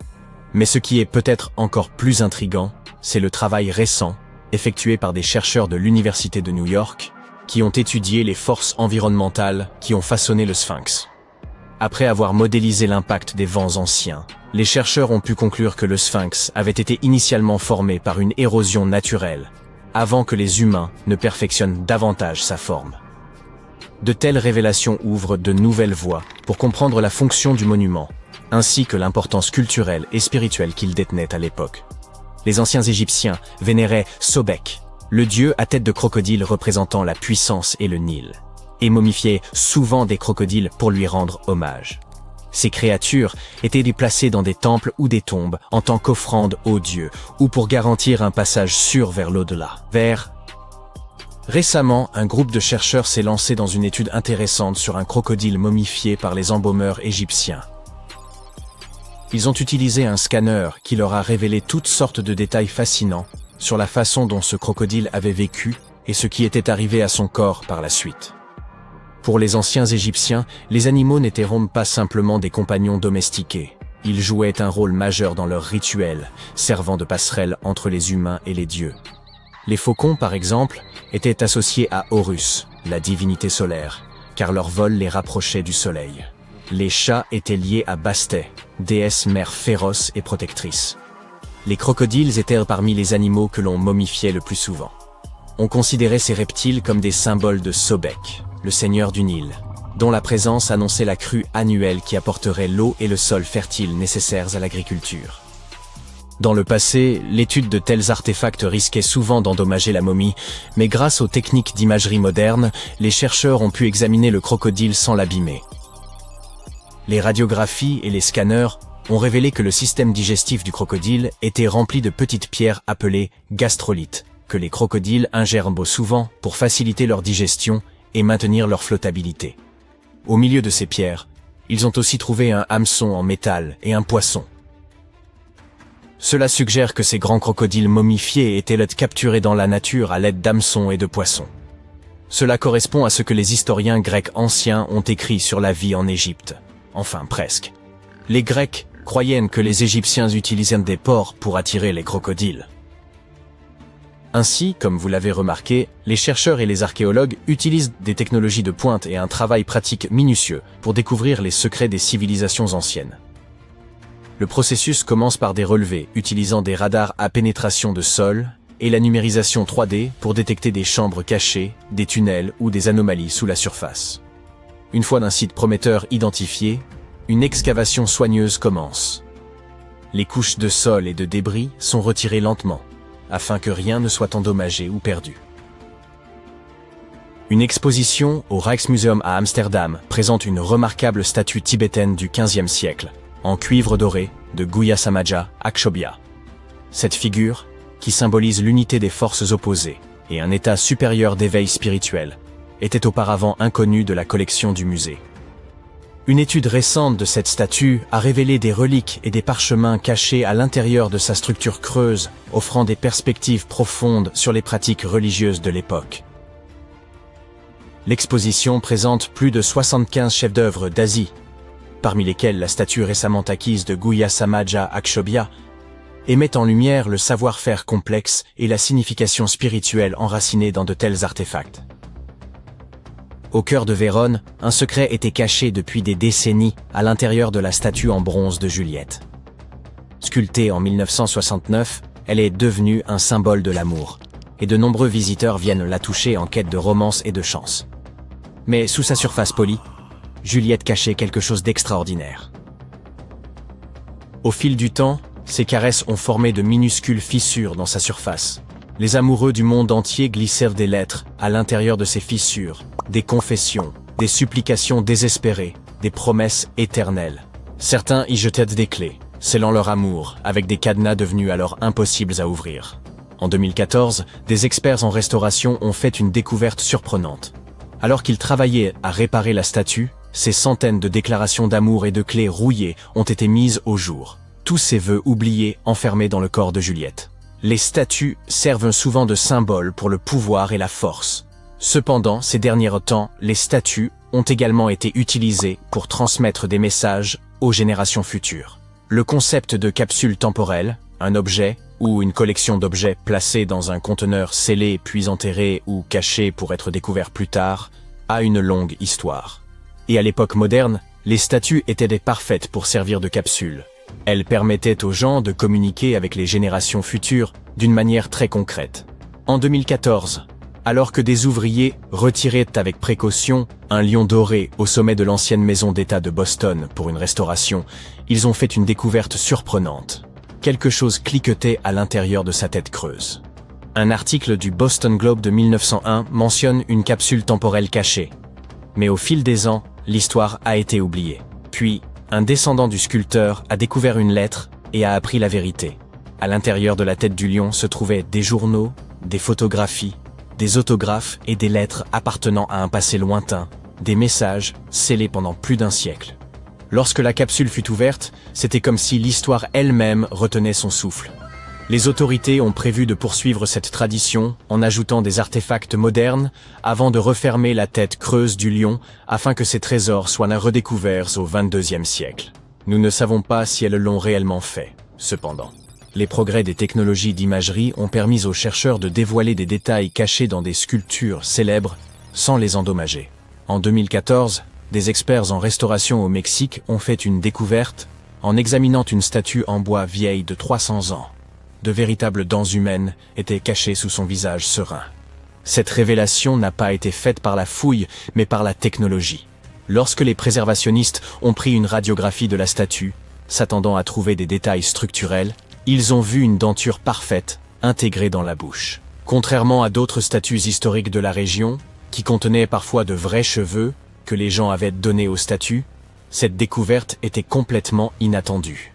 Mais ce qui est peut-être encore plus intriguant, c'est le travail récent, effectué par des chercheurs de l'Université de New York, qui ont étudié les forces environnementales qui ont façonné le Sphinx. Après avoir modélisé l'impact des vents anciens, les chercheurs ont pu conclure que le sphinx avait été initialement formé par une érosion naturelle, avant que les humains ne perfectionnent davantage sa forme. De telles révélations ouvrent de nouvelles voies pour comprendre la fonction du monument, ainsi que l'importance culturelle et spirituelle qu'il détenait à l'époque. Les anciens Égyptiens vénéraient Sobek, le dieu à tête de crocodile représentant la puissance et le Nil, et momifiaient souvent des crocodiles pour lui rendre hommage. Ces créatures étaient déplacées dans des temples ou des tombes en tant qu'offrande aux dieux ou pour garantir un passage sûr vers l'au-delà. Récemment, un groupe de chercheurs s'est lancé dans une étude intéressante sur un crocodile momifié par les embaumeurs égyptiens. Ils ont utilisé un scanner qui leur a révélé toutes sortes de détails fascinants sur la façon dont ce crocodile avait vécu et ce qui était arrivé à son corps par la suite. Pour les anciens Égyptiens, les animaux n'étaient pas simplement des compagnons domestiqués. Ils jouaient un rôle majeur dans leurs rituels, servant de passerelle entre les humains et les dieux. Les faucons, par exemple, étaient associés à Horus, la divinité solaire, car leur vol les rapprochait du soleil. Les chats étaient liés à Bastet, déesse mère féroce et protectrice. Les crocodiles étaient parmi les animaux que l'on momifiait le plus souvent. On considérait ces reptiles comme des symboles de Sobek, le seigneur du Nil, dont la présence annonçait la crue annuelle qui apporterait l'eau et le sol fertile nécessaires à l'agriculture. Dans le passé, l'étude de tels artefacts risquait souvent d'endommager la momie, mais grâce aux techniques d'imagerie moderne, les chercheurs ont pu examiner le crocodile sans l'abîmer. Les radiographies et les scanners ont révélé que le système digestif du crocodile était rempli de petites pierres appelées gastrolites, que les crocodiles ingèrent souvent pour faciliter leur digestion et maintenir leur flottabilité. Au milieu de ces pierres, ils ont aussi trouvé un hameçon en métal et un poisson. Cela suggère que ces grands crocodiles momifiés étaient capturés dans la nature à l'aide d'hameçons et de poissons. Cela correspond à ce que les historiens grecs anciens ont écrit sur la vie en Égypte. Enfin, presque. Les Grecs croyaient que les Égyptiens utilisaient des porcs pour attirer les crocodiles. Ainsi, comme vous l'avez remarqué, les chercheurs et les archéologues utilisent des technologies de pointe et un travail pratique minutieux pour découvrir les secrets des civilisations anciennes. Le processus commence par des relevés utilisant des radars à pénétration de sol et la numérisation 3D pour détecter des chambres cachées, des tunnels ou des anomalies sous la surface. Une fois un site prometteur identifié, une excavation soigneuse commence. Les couches de sol et de débris sont retirées lentement, afin que rien ne soit endommagé ou perdu. Une exposition au Rijksmuseum à Amsterdam présente une remarquable statue tibétaine du XVe siècle, en cuivre doré, de Guya Samaja Akshobhya. Cette figure, qui symbolise l'unité des forces opposées et un état supérieur d'éveil spirituel, était auparavant inconnue de la collection du musée. Une étude récente de cette statue a révélé des reliques et des parchemins cachés à l'intérieur de sa structure creuse, offrant des perspectives profondes sur les pratiques religieuses de l'époque. L'exposition présente plus de 75 chefs-d'œuvre d'Asie, parmi lesquels la statue récemment acquise de Guya Samaja Akshobhya, et met en lumière le savoir-faire complexe et la signification spirituelle enracinée dans de tels artefacts. Au cœur de Vérone, un secret était caché depuis des décennies à l'intérieur de la statue en bronze de Juliette. Sculptée en 1969, elle est devenue un symbole de l'amour, et de nombreux visiteurs viennent la toucher en quête de romance et de chance. Mais sous sa surface polie, Juliette cachait quelque chose d'extraordinaire. Au fil du temps, ses caresses ont formé de minuscules fissures dans sa surface. Les amoureux du monde entier glissèrent des lettres à l'intérieur de ces fissures, des confessions, des supplications désespérées, des promesses éternelles. Certains y jetaient des clés, scellant leur amour, avec des cadenas devenus alors impossibles à ouvrir. En 2014, des experts en restauration ont fait une découverte surprenante. Alors qu'ils travaillaient à réparer la statue, ces centaines de déclarations d'amour et de clés rouillées ont été mises au jour. Tous ces vœux oubliés enfermés dans le corps de Juliette. Les statues servent souvent de symbole pour le pouvoir et la force. Cependant, ces derniers temps, les statues ont également été utilisées pour transmettre des messages aux générations futures. Le concept de capsule temporelle, un objet ou une collection d'objets placés dans un conteneur scellé puis enterré ou caché pour être découvert plus tard, a une longue histoire. Et à l'époque moderne, Les statues étaient parfaites pour servir de capsules. Elles permettaient aux gens de communiquer avec les générations futures d'une manière très concrète. En 2014, alors que des ouvriers retiraient avec précaution un lion doré au sommet de l'ancienne maison d'État de Boston pour une restauration, ils ont fait une découverte surprenante. Quelque chose cliquetait à l'intérieur de sa tête creuse. Un article du Boston Globe de 1901 mentionne une capsule temporelle cachée. Mais au fil des ans, l'histoire a été oubliée. Puis, un descendant du sculpteur a découvert une lettre et a appris la vérité. À l'intérieur de la tête du lion se trouvaient des journaux, des photographies, des autographes et des lettres appartenant à un passé lointain, des messages scellés pendant plus d'un siècle. Lorsque la capsule fut ouverte, c'était comme si l'histoire elle-même retenait son souffle. Les autorités ont prévu de poursuivre cette tradition en ajoutant des artefacts modernes avant de refermer la tête creuse du lion afin que ses trésors soient redécouverts au XXIe siècle. Nous ne savons pas si elles l'ont réellement fait, cependant. Les progrès des technologies d'imagerie ont permis aux chercheurs de dévoiler des détails cachés dans des sculptures célèbres sans les endommager. En 2014, des experts en restauration au Mexique ont fait une découverte en examinant une statue en bois vieille de 300 ans. De véritables dents humaines étaient cachées sous son visage serein. Cette révélation n'a pas été faite par la fouille, mais par la technologie. Lorsque les préservationnistes ont pris une radiographie de la statue, s'attendant à trouver des détails structurels, ils ont vu une denture parfaite, intégrée dans la bouche. Contrairement à d'autres statues historiques de la région, qui contenaient parfois de vrais cheveux que les gens avaient donnés aux statues, cette découverte était complètement inattendue.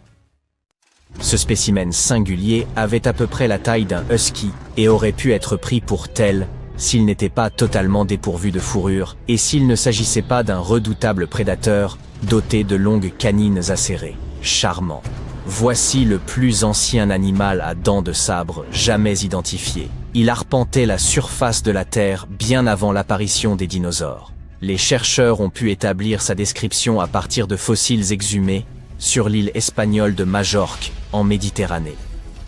Ce spécimen singulier avait à peu près la taille d'un husky et aurait pu être pris pour tel s'il n'était pas totalement dépourvu de fourrure et s'il ne s'agissait pas d'un redoutable prédateur doté de longues canines acérées. Charmant. Voici le plus ancien animal à dents de sabre jamais identifié. Il arpentait la surface de la Terre bien avant l'apparition des dinosaures. Les chercheurs ont pu établir sa description à partir de fossiles exhumés sur l'île espagnole de Majorque, en Méditerranée.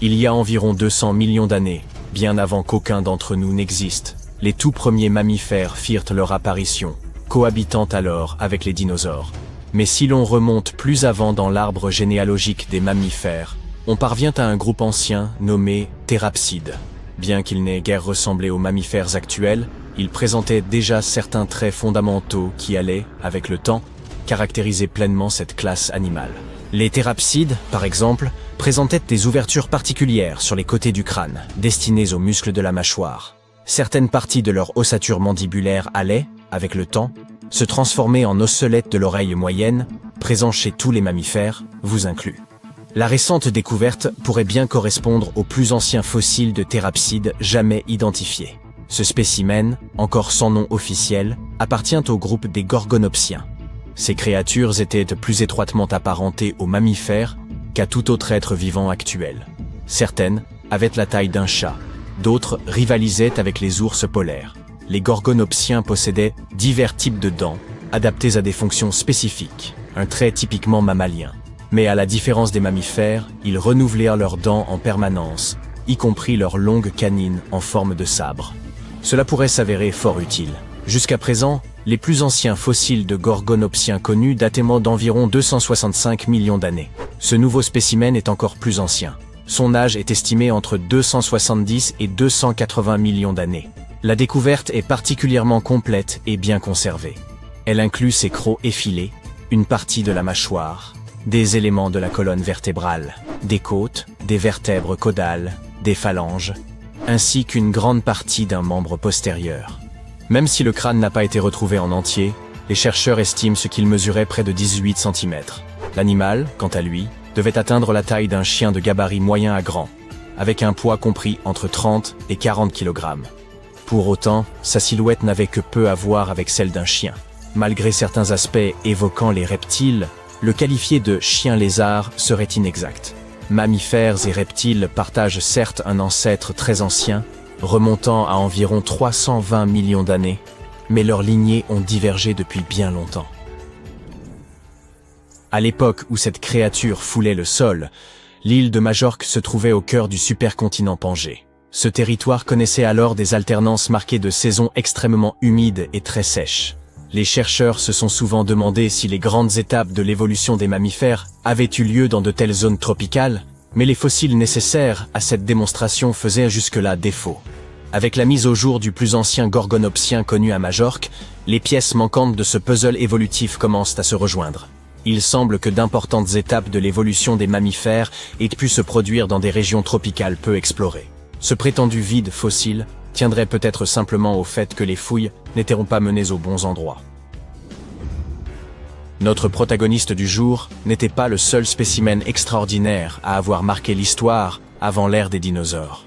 Il y a environ 200 millions d'années, bien avant qu'aucun d'entre nous n'existe, les tout premiers mammifères firent leur apparition, cohabitant alors avec les dinosaures. Mais si l'on remonte plus avant dans l'arbre généalogique des mammifères, on parvient à un groupe ancien nommé Thérapsides. Bien qu'il n'ait guère ressemblé aux mammifères actuels, il présentait déjà certains traits fondamentaux qui allaient, avec le temps, caractériser pleinement cette classe animale. Les thérapsides, par exemple, présentaient des ouvertures particulières sur les côtés du crâne, destinées aux muscles de la mâchoire. Certaines parties de leur ossature mandibulaire allaient, avec le temps, se transformer en osselettes de l'oreille moyenne, présents chez tous les mammifères, vous inclus. La récente découverte pourrait bien correspondre aux plus anciens fossiles de thérapsides jamais identifiés. Ce spécimen, encore sans nom officiel, appartient au groupe des gorgonopsiens. Ces créatures étaient plus étroitement apparentées aux mammifères qu'à tout autre être vivant actuel. Certaines avaient la taille d'un chat, d'autres rivalisaient avec les ours polaires. Les gorgonopsiens possédaient divers types de dents, adaptés à des fonctions spécifiques, un trait typiquement mammalien. Mais à la différence des mammifères, ils renouvelèrent leurs dents en permanence, y compris leurs longues canines en forme de sabre. Cela pourrait s'avérer fort utile. Jusqu'à présent, les plus anciens fossiles de gorgonopsiens connus dataient d'environ 265 millions d'années. Ce nouveau spécimen est encore plus ancien. Son âge est estimé entre 270 et 280 millions d'années. La découverte est particulièrement complète et bien conservée. Elle inclut ses crocs effilés, une partie de la mâchoire, des éléments de la colonne vertébrale, des côtes, des vertèbres caudales, des phalanges, ainsi qu'une grande partie d'un membre postérieur. Même si le crâne n'a pas été retrouvé en entier, les chercheurs estiment ce qu'il mesurait près de 18 cm. L'animal, quant à lui, devait atteindre la taille d'un chien de gabarit moyen à grand, avec un poids compris entre 30 et 40 kg. Pour autant, sa silhouette n'avait que peu à voir avec celle d'un chien. Malgré certains aspects évoquant les reptiles, le qualifier de chien-lézard serait inexact. Mammifères et reptiles partagent certes un ancêtre très ancien, remontant à environ 320 millions d'années, mais leurs lignées ont divergé depuis bien longtemps. À l'époque où cette créature foulait le sol, l'île de Majorque se trouvait au cœur du supercontinent Pangée. Ce territoire connaissait alors des alternances marquées de saisons extrêmement humides et très sèches. Les chercheurs se sont souvent demandé si les grandes étapes de l'évolution des mammifères avaient eu lieu dans de telles zones tropicales, mais les fossiles nécessaires à cette démonstration faisaient jusque-là défaut. Avec la mise au jour du plus ancien gorgonopsien connu à Majorque, les pièces manquantes de ce puzzle évolutif commencent à se rejoindre. Il semble que d'importantes étapes de l'évolution des mammifères aient pu se produire dans des régions tropicales peu explorées. Ce prétendu vide fossile tiendrait peut-être simplement au fait que les fouilles n'étaient pas menées aux bons endroits. Notre protagoniste du jour n'était pas le seul spécimen extraordinaire à avoir marqué l'histoire avant l'ère des dinosaures.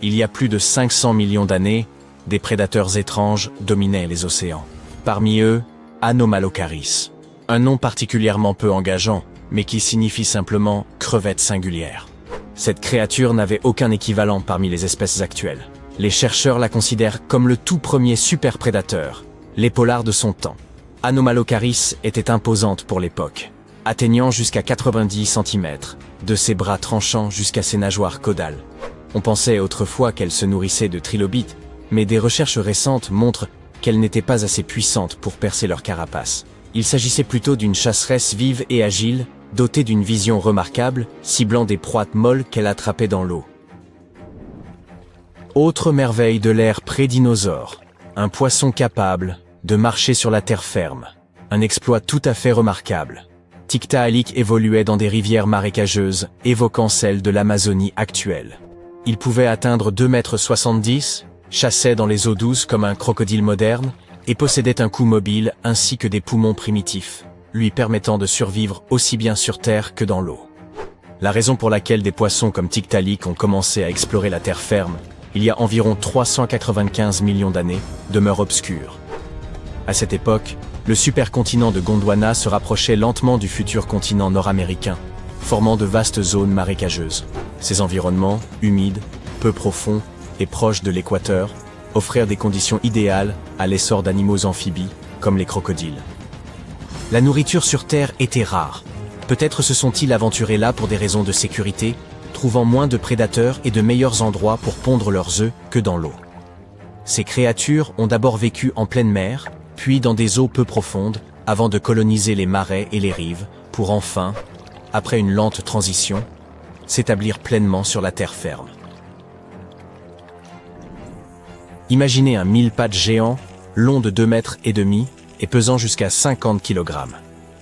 Il y a plus de 500 millions d'années, des prédateurs étranges dominaient les océans. Parmi eux, Anomalocaris, un nom particulièrement peu engageant, mais qui signifie simplement « crevette singulière ». Cette créature n'avait aucun équivalent parmi les espèces actuelles. Les chercheurs la considèrent comme le tout premier superprédateur, l'épaulard de son temps. Anomalocaris était imposante pour l'époque, atteignant jusqu'à 90 cm, de ses bras tranchants jusqu'à ses nageoires caudales. On pensait autrefois qu'elle se nourrissait de trilobites, mais des recherches récentes montrent qu'elle n'était pas assez puissante pour percer leur carapace. Il s'agissait plutôt d'une chasseresse vive et agile, dotée d'une vision remarquable, ciblant des proies molles qu'elle attrapait dans l'eau. Autre merveille de l'ère pré-dinosaure, un poisson capable de marcher sur la terre ferme. Un exploit tout à fait remarquable. Tiktaalik évoluait dans des rivières marécageuses, évoquant celles de l'Amazonie actuelle. Il pouvait atteindre 2,70 m, chassait dans les eaux douces comme un crocodile moderne, et possédait un cou mobile ainsi que des poumons primitifs, lui permettant de survivre aussi bien sur terre que dans l'eau. La raison pour laquelle des poissons comme Tiktaalik ont commencé à explorer la terre ferme, il y a environ 395 millions d'années, demeure obscure. À cette époque, le supercontinent de Gondwana se rapprochait lentement du futur continent nord-américain, formant de vastes zones marécageuses. Ces environnements, humides, peu profonds et proches de l'équateur, offrirent des conditions idéales à l'essor d'animaux amphibies, comme les crocodiles. La nourriture sur Terre était rare. Peut-être se sont-ils aventurés là pour des raisons de sécurité, trouvant moins de prédateurs et de meilleurs endroits pour pondre leurs œufs que dans l'eau. Ces créatures ont d'abord vécu en pleine mer, puis dans des eaux peu profondes, avant de coloniser les marais et les rives, pour enfin, après une lente transition, s'établir pleinement sur la terre ferme. Imaginez un mille-pattes géant, long de 2,5 mètres et pesant jusqu'à 50 kg.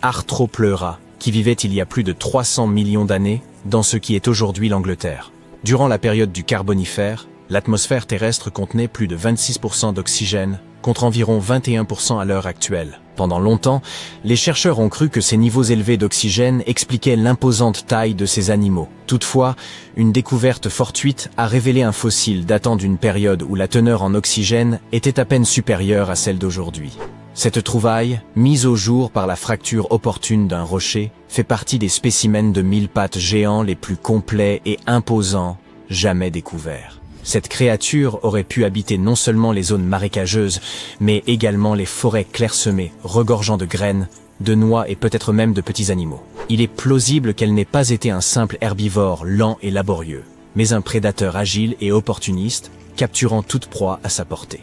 Arthropleura, qui vivait il y a plus de 300 millions d'années dans ce qui est aujourd'hui l'Angleterre. Durant la période du Carbonifère, l'atmosphère terrestre contenait plus de 26% d'oxygène, contre environ 21% à l'heure actuelle. Pendant longtemps, les chercheurs ont cru que ces niveaux élevés d'oxygène expliquaient l'imposante taille de ces animaux. Toutefois, une découverte fortuite a révélé un fossile datant d'une période où la teneur en oxygène était à peine supérieure à celle d'aujourd'hui. Cette trouvaille, mise au jour par la fracture opportune d'un rocher, fait partie des spécimens de mille-pattes géants les plus complets et imposants jamais découverts. Cette créature aurait pu habiter non seulement les zones marécageuses, mais également les forêts clairsemées, regorgeant de graines, de noix et peut-être même de petits animaux. Il est plausible qu'elle n'ait pas été un simple herbivore lent et laborieux, mais un prédateur agile et opportuniste, capturant toute proie à sa portée.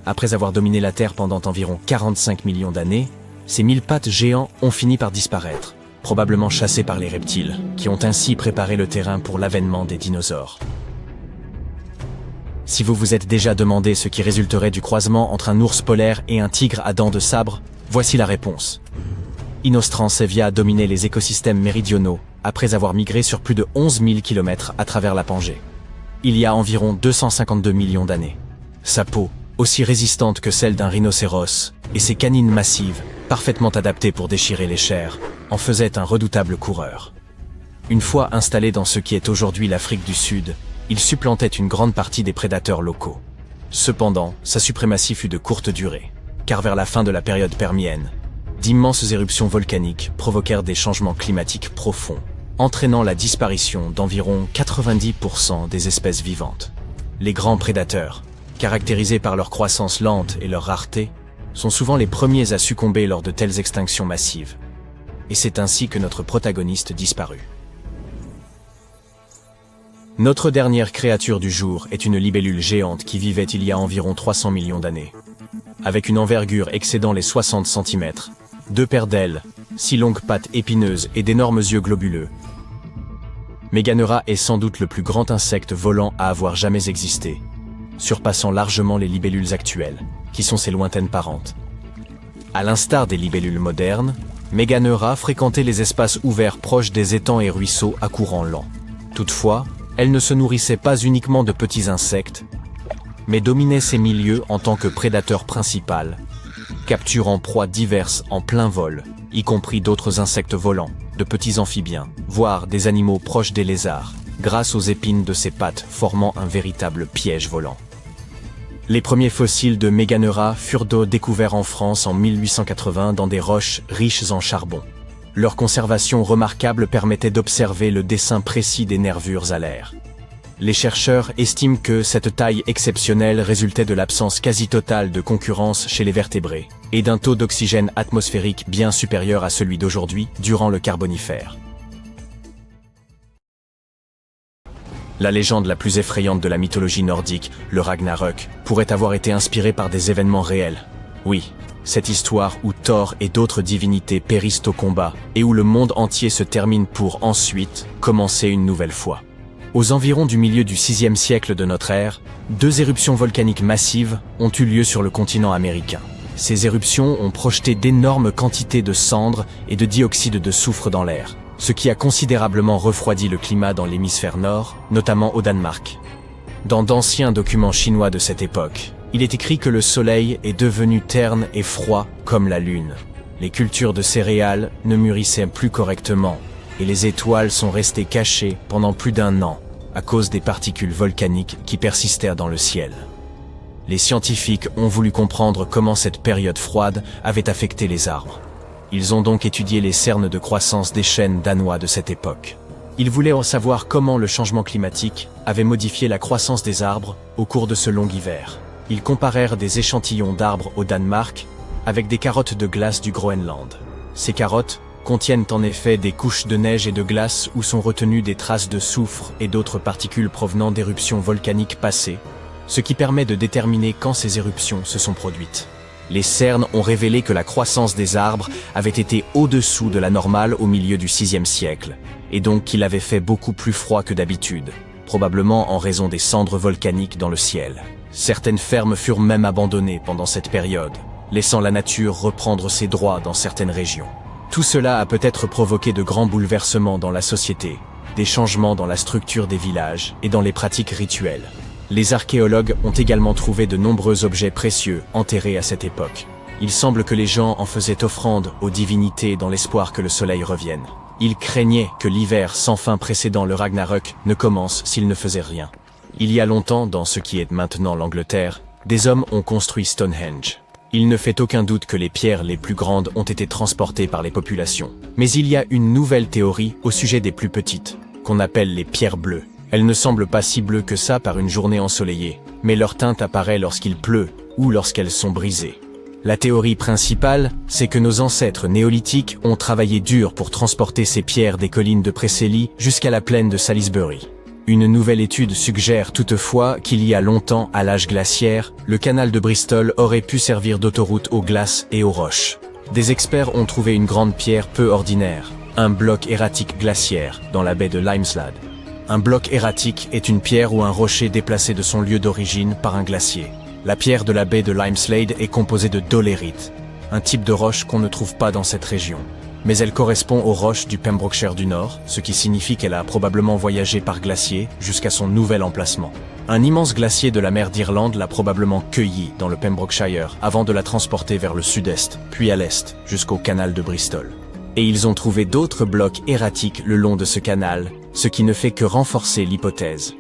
Après avoir dominé la Terre pendant environ 45 millions d'années, ces mille-pattes géants ont fini par disparaître, probablement chassés par les reptiles, qui ont ainsi préparé le terrain pour l'avènement des dinosaures. Si vous vous êtes déjà demandé ce qui résulterait du croisement entre un ours polaire et un tigre à dents de sabre, voici la réponse. Inostrancevia dominait les écosystèmes méridionaux après avoir migré sur plus de 11 000 km à travers la Pangée. Il y a environ 252 millions d'années. Sa peau, aussi résistante que celle d'un rhinocéros, et ses canines massives, parfaitement adaptées pour déchirer les chairs, en faisaient un redoutable coureur. Une fois installé dans ce qui est aujourd'hui l'Afrique du Sud, il supplantait une grande partie des prédateurs locaux. Cependant, sa suprématie fut de courte durée, car vers la fin de la période permienne, d'immenses éruptions volcaniques provoquèrent des changements climatiques profonds, entraînant la disparition d'environ 90% des espèces vivantes. Les grands prédateurs, caractérisés par leur croissance lente et leur rareté, sont souvent les premiers à succomber lors de telles extinctions massives. Et c'est ainsi que notre protagoniste disparut. Notre dernière créature du jour est une libellule géante qui vivait il y a environ 300 millions d'années. avec une envergure excédant les 60 cm, 2 paires d'ailes, 6 longues pattes épineuses et d'énormes yeux globuleux. Meganera est sans doute le plus grand insecte volant à avoir jamais existé, surpassant largement les libellules actuelles, qui sont ses lointaines parentes. À l'instar des libellules modernes, Meganera fréquentait les espaces ouverts proches des étangs et ruisseaux à courant lent. Toutefois, elle ne se nourrissait pas uniquement de petits insectes, mais dominait ces milieux en tant que prédateur principal, capturant proies diverses en plein vol, y compris d'autres insectes volants, de petits amphibiens, voire des animaux proches des lézards, grâce aux épines de ses pattes formant un véritable piège volant. Les premiers fossiles de Meganera furent découverts en France en 1880 dans des roches riches en charbon. Leur conservation remarquable permettait d'observer le dessin précis des nervures alaires. Les chercheurs estiment que cette taille exceptionnelle résultait de l'absence quasi totale de concurrence chez les vertébrés et d'un taux d'oxygène atmosphérique bien supérieur à celui d'aujourd'hui durant le Carbonifère. La légende la plus effrayante de la mythologie nordique, le Ragnarök, pourrait avoir été inspirée par des événements réels. Oui, cette histoire où Thor et d'autres divinités périssent au combat et où le monde entier se termine pour ensuite commencer une nouvelle fois. Aux environs du milieu du VIe siècle de notre ère, 2 éruptions volcaniques massives ont eu lieu sur le continent américain. Ces éruptions ont projeté d'énormes quantités de cendres et de dioxyde de soufre dans l'air, ce qui a considérablement refroidi le climat dans l'hémisphère nord, notamment au Danemark. Dans d'anciens documents chinois de cette époque, il est écrit que le soleil est devenu terne et froid comme la lune. Les cultures de céréales ne mûrissaient plus correctement, et les étoiles sont restées cachées pendant plus d'1 an, à cause des particules volcaniques qui persistèrent dans le ciel. Les scientifiques ont voulu comprendre comment cette période froide avait affecté les arbres. Ils ont donc étudié les cernes de croissance des chênes danois de cette époque. Ils voulaient en savoir comment le changement climatique avait modifié la croissance des arbres au cours de ce long hiver. Ils comparèrent des échantillons d'arbres au Danemark avec des carottes de glace du Groenland. Ces carottes contiennent en effet des couches de neige et de glace où sont retenues des traces de soufre et d'autres particules provenant d'éruptions volcaniques passées, ce qui permet de déterminer quand ces éruptions se sont produites. Les cernes ont révélé que la croissance des arbres avait été au-dessous de la normale au milieu du VIe siècle, et donc qu'il avait fait beaucoup plus froid que d'habitude, probablement en raison des cendres volcaniques dans le ciel. Certaines fermes furent même abandonnées pendant cette période, laissant la nature reprendre ses droits dans certaines régions. Tout cela a peut-être provoqué de grands bouleversements dans la société, des changements dans la structure des villages et dans les pratiques rituelles. Les archéologues ont également trouvé de nombreux objets précieux enterrés à cette époque. Il semble que les gens en faisaient offrande aux divinités dans l'espoir que le soleil revienne. Ils craignaient que l'hiver sans fin précédant le Ragnarök ne commence s'ils ne faisaient rien. Il y a longtemps, dans ce qui est maintenant l'Angleterre, des hommes ont construit Stonehenge. Il ne fait aucun doute que les pierres les plus grandes ont été transportées par les populations. Mais il y a une nouvelle théorie au sujet des plus petites, qu'on appelle les pierres bleues. Elles ne semblent pas si bleues que ça par une journée ensoleillée, mais leur teinte apparaît lorsqu'il pleut ou lorsqu'elles sont brisées. La théorie principale, c'est que nos ancêtres néolithiques ont travaillé dur pour transporter ces pierres des collines de Preseli jusqu'à la plaine de Salisbury. Une nouvelle étude suggère toutefois qu'il y a longtemps, à l'âge glaciaire, le canal de Bristol aurait pu servir d'autoroute aux glaces et aux roches. Des experts ont trouvé une grande pierre peu ordinaire, un bloc erratique glaciaire, dans la baie de Limeslade. Un bloc erratique est une pierre ou un rocher déplacé de son lieu d'origine par un glacier. La pierre de la baie de Limeslade est composée de dolérite, un type de roche qu'on ne trouve pas dans cette région. Mais elle correspond aux roches du Pembrokeshire du Nord, ce qui signifie qu'elle a probablement voyagé par glacier jusqu'à son nouvel emplacement. Un immense glacier de la mer d'Irlande l'a probablement cueillie dans le Pembrokeshire avant de la transporter vers le sud-est, puis à l'est, jusqu'au canal de Bristol. Et ils ont trouvé d'autres blocs erratiques le long de ce canal, ce qui ne fait que renforcer l'hypothèse.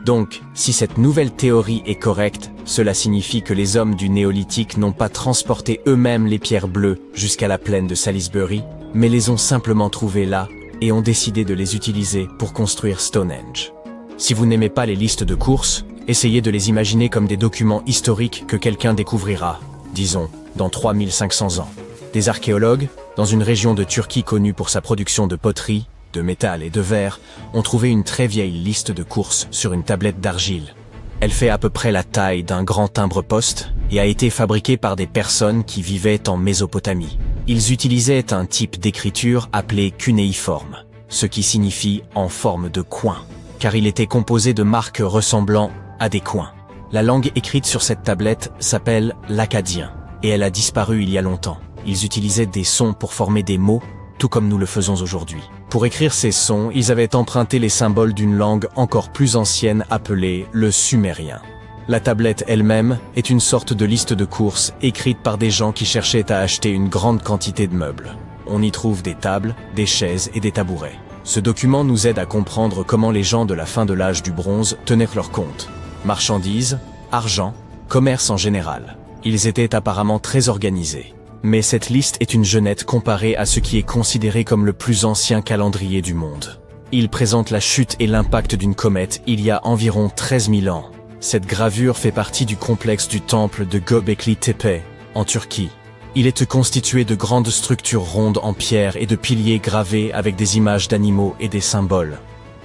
Donc, si cette nouvelle théorie est correcte, cela signifie que les hommes du néolithique n'ont pas transporté eux-mêmes les pierres bleues jusqu'à la plaine de Salisbury, mais les ont simplement trouvées là et ont décidé de les utiliser pour construire Stonehenge. Si vous n'aimez pas les listes de courses, essayez de les imaginer comme des documents historiques que quelqu'un découvrira, disons, dans 3500 ans. Des archéologues, dans une région de Turquie connue pour sa production de poterie, de métal et de verre, ont trouvé une très vieille liste de courses sur une tablette d'argile. Elle fait à peu près la taille d'un grand timbre-poste et a été fabriquée par des personnes qui vivaient en Mésopotamie. Ils utilisaient un type d'écriture appelé cunéiforme, ce qui signifie en forme de coin, car il était composé de marques ressemblant à des coins. La langue écrite sur cette tablette s'appelle l'akkadien, et elle a disparu il y a longtemps. Ils utilisaient des sons pour former des mots, tout comme nous le faisons aujourd'hui. Pour écrire ces sons, ils avaient emprunté les symboles d'une langue encore plus ancienne appelée le sumérien. La tablette elle-même est une sorte de liste de courses écrite par des gens qui cherchaient à acheter une grande quantité de meubles. On y trouve des tables, des chaises et des tabourets. Ce document nous aide à comprendre comment les gens de la fin de l'âge du bronze tenaient leur compte. Marchandises, argent, commerce en général. Ils étaient apparemment très organisés. Mais cette liste est une jeunette comparée à ce qui est considéré comme le plus ancien calendrier du monde. Il présente la chute et l'impact d'une comète il y a environ 13 000 ans. Cette gravure fait partie du complexe du temple de Göbekli Tepe, en Turquie. Il est constitué de grandes structures rondes en pierre et de piliers gravés avec des images d'animaux et des symboles.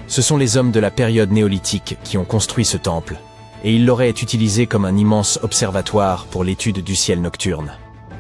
Ce sont les hommes de la période néolithique qui ont construit ce temple, et ils l'auraient utilisé comme un immense observatoire pour l'étude du ciel nocturne.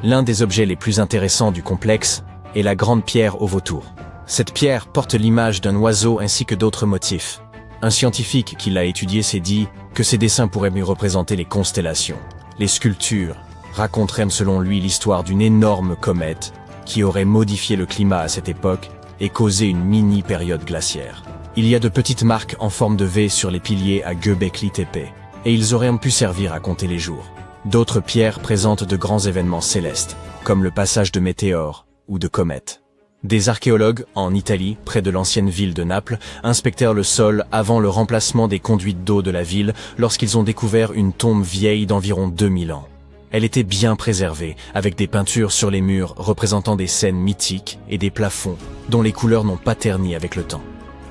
L'un des objets les plus intéressants du complexe est la grande pierre au vautour. Cette pierre porte l'image d'un oiseau ainsi que d'autres motifs. Un scientifique qui l'a étudié s'est dit que ces dessins pourraient mieux représenter les constellations. Les sculptures raconteraient selon lui l'histoire d'une énorme comète qui aurait modifié le climat à cette époque et causé une mini-période glaciaire. Il y a de petites marques en forme de V sur les piliers à Göbekli Tepe, et ils auraient pu servir à compter les jours. D'autres pierres présentent de grands événements célestes, comme le passage de météores ou de comètes. Des archéologues, en Italie, près de l'ancienne ville de Naples, inspectèrent le sol avant le remplacement des conduites d'eau de la ville lorsqu'ils ont découvert une tombe vieille d'environ 2000 ans. Elle était bien préservée, avec des peintures sur les murs représentant des scènes mythiques et des plafonds dont les couleurs n'ont pas terni avec le temps.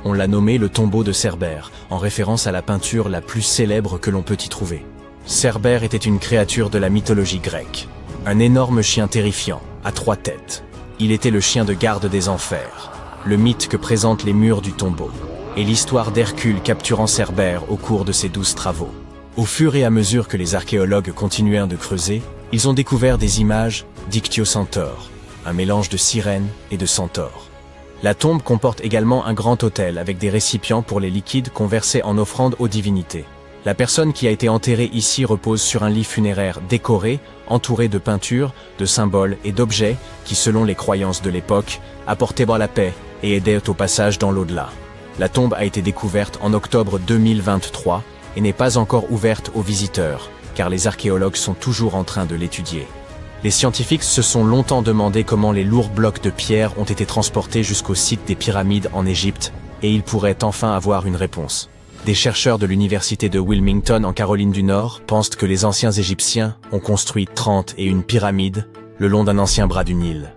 On l'a nommé le tombeau de Cerbère, en référence à la peinture la plus célèbre que l'on peut y trouver. Cerbère était une créature de la mythologie grecque. Un énorme chien terrifiant, à 3 têtes. Il était le chien de garde des enfers, le mythe que présentent les murs du tombeau, et l'histoire d'Hercule capturant Cerbère au cours de ses 12 travaux. Au fur et à mesure que les archéologues continuèrent de creuser, ils ont découvert des images d'Ichthyocentor, un mélange de sirène et de centaure. La tombe comporte également un grand autel avec des récipients pour les liquides qu'on versait en offrande aux divinités. La personne qui a été enterrée ici repose sur un lit funéraire décoré, entouré de peintures, de symboles et d'objets qui, selon les croyances de l'époque, apportaient la paix et aidaient au passage dans l'au-delà. La tombe a été découverte en octobre 2023 et n'est pas encore ouverte aux visiteurs, car les archéologues sont toujours en train de l'étudier. Les scientifiques se sont longtemps demandé comment les lourds blocs de pierre ont été transportés jusqu'au site des pyramides en Égypte, et ils pourraient enfin avoir une réponse. Des chercheurs de l'université de Wilmington en Caroline du Nord pensent que les anciens Égyptiens ont construit 31 pyramides le long d'un ancien bras du Nil.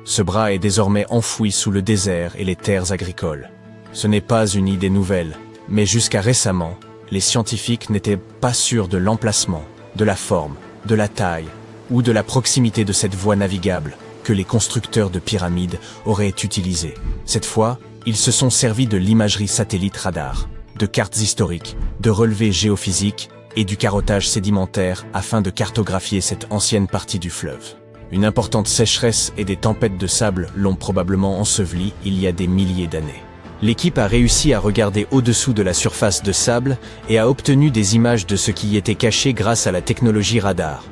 Ce bras est désormais enfoui sous le désert et les terres agricoles. Ce n'est pas une idée nouvelle, mais jusqu'à récemment, les scientifiques n'étaient pas sûrs de l'emplacement, de la forme, de la taille ou de la proximité de cette voie navigable que les constructeurs de pyramides auraient utilisée. Cette fois, ils se sont servis de l'imagerie satellite radar, de cartes historiques, de relevés géophysiques et du carottage sédimentaire afin de cartographier cette ancienne partie du fleuve. Une importante sécheresse et des tempêtes de sable l'ont probablement enseveli il y a des milliers d'années. L'équipe a réussi à regarder au-dessous de la surface de sable et a obtenu des images de ce qui y était caché grâce à la technologie radar.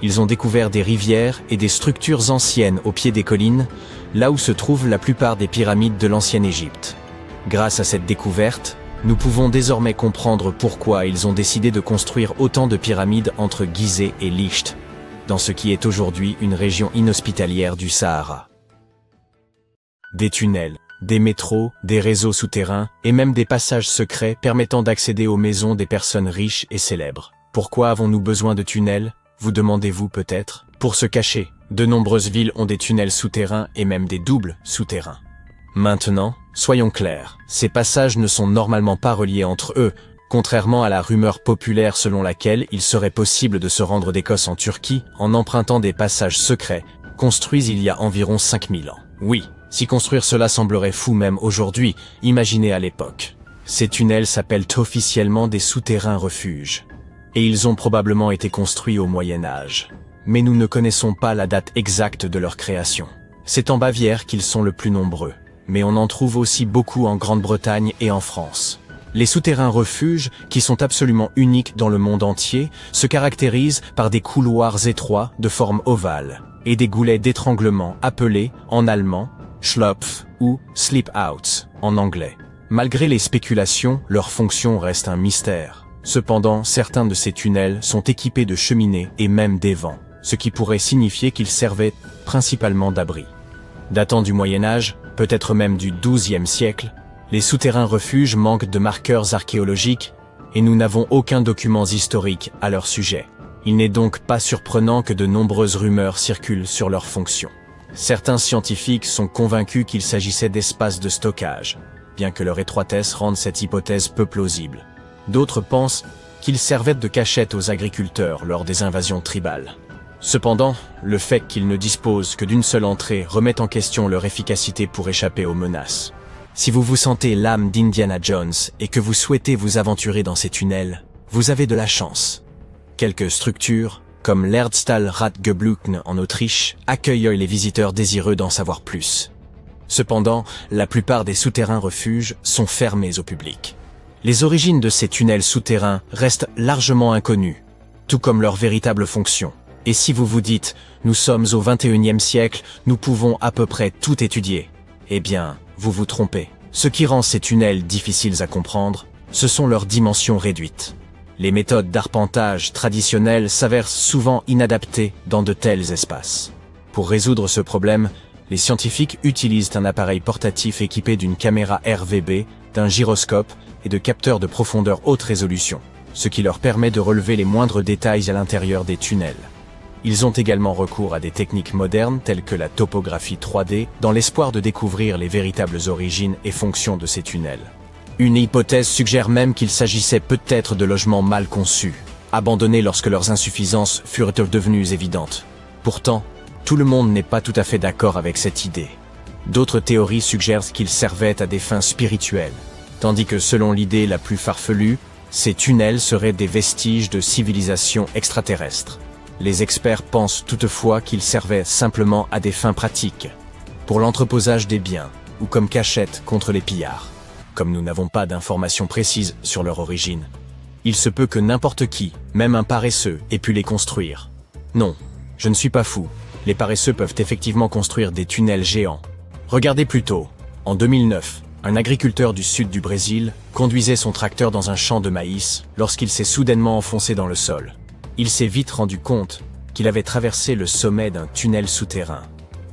Ils ont découvert des rivières et des structures anciennes au pied des collines, là où se trouvent la plupart des pyramides de l'ancienne Égypte. Grâce à cette découverte, nous pouvons désormais comprendre pourquoi ils ont décidé de construire autant de pyramides entre Gizeh et Licht, dans ce qui est aujourd'hui une région inhospitalière du Sahara. Des tunnels, des métros, des réseaux souterrains et même des passages secrets permettant d'accéder aux maisons des personnes riches et célèbres. Pourquoi avons-nous besoin de tunnels ? Vous demandez-vous peut-être ? Pour se cacher, de nombreuses villes ont des tunnels souterrains et même des doubles souterrains. Maintenant, soyons clairs, ces passages ne sont normalement pas reliés entre eux, contrairement à la rumeur populaire selon laquelle il serait possible de se rendre d'Écosse en Turquie en empruntant des passages secrets, construits il y a environ 5000 ans. Oui, si construire cela semblerait fou même aujourd'hui, imaginez à l'époque. Ces tunnels s'appellent officiellement des souterrains refuges. et ils ont probablement été construits au Moyen Âge. Mais nous ne connaissons pas la date exacte de leur création. C'est en Bavière qu'ils sont le plus nombreux, mais on en trouve aussi beaucoup en Grande-Bretagne et en France. Les souterrains refuges, qui sont absolument uniques dans le monde entier, se caractérisent par des couloirs étroits de forme ovale et des goulets d'étranglement appelés, en allemand, Schlupf ou Sleep-Outs en anglais. Malgré les spéculations, leur fonction reste un mystère. Cependant, certains de ces tunnels sont équipés de cheminées et même d'évents, ce qui pourrait signifier qu'ils servaient principalement d'abri. Datant du Moyen Âge, peut-être même du XIIe siècle, les souterrains refuges manquent de marqueurs archéologiques et nous n'avons aucun document historique à leur sujet. Il n'est donc pas surprenant que de nombreuses rumeurs circulent sur leur fonction. Certains scientifiques sont convaincus qu'il s'agissait d'espaces de stockage, bien que leur étroitesse rende cette hypothèse peu plausible. D'autres pensent qu'ils servaient de cachette aux agriculteurs lors des invasions tribales. Cependant, le fait qu'ils ne disposent que d'une seule entrée remet en question leur efficacité pour échapper aux menaces. Si vous vous sentez l'âme d'Indiana Jones et que vous souhaitez vous aventurer dans ces tunnels, vous avez de la chance. Quelques structures, comme l'Erdstahl Radgeblücken en Autriche, accueillent les visiteurs désireux d'en savoir plus. Cependant, la plupart des souterrains refuges sont fermés au public. Les origines de ces tunnels souterrains restent largement inconnues, tout comme leur véritable fonction. Et si vous vous dites « nous sommes au XXIe siècle, nous pouvons à peu près tout étudier », eh bien, vous vous trompez. Ce qui rend ces tunnels difficiles à comprendre, ce sont leurs dimensions réduites. Les méthodes d'arpentage traditionnelles s'avèrent souvent inadaptées dans de tels espaces. Pour résoudre ce problème, les scientifiques utilisent un appareil portatif équipé d'une caméra RVB, d'un gyroscope et de capteurs de profondeur haute résolution, ce qui leur permet de relever les moindres détails à l'intérieur des tunnels. Ils ont également recours à des techniques modernes telles que la topographie 3D dans l'espoir de découvrir les véritables origines et fonctions de ces tunnels. Une hypothèse suggère même qu'il s'agissait peut-être de logements mal conçus, abandonnés lorsque leurs insuffisances furent devenues évidentes. Pourtant, tout le monde n'est pas tout à fait d'accord avec cette idée. D'autres théories suggèrent qu'ils servaient à des fins spirituelles, tandis que selon l'idée la plus farfelue, ces tunnels seraient des vestiges de civilisations extraterrestres. Les experts pensent toutefois qu'ils servaient simplement à des fins pratiques, pour l'entreposage des biens ou comme cachette contre les pillards. Comme nous n'avons pas d'informations précises sur leur origine, il se peut que n'importe qui, même un paresseux, ait pu les construire. Non, je ne suis pas fou. Les paresseux peuvent effectivement construire des tunnels géants. Regardez plutôt. En 2009, un agriculteur du sud du Brésil conduisait son tracteur dans un champ de maïs lorsqu'il s'est soudainement enfoncé dans le sol. Il s'est vite rendu compte qu'il avait traversé le sommet d'un tunnel souterrain.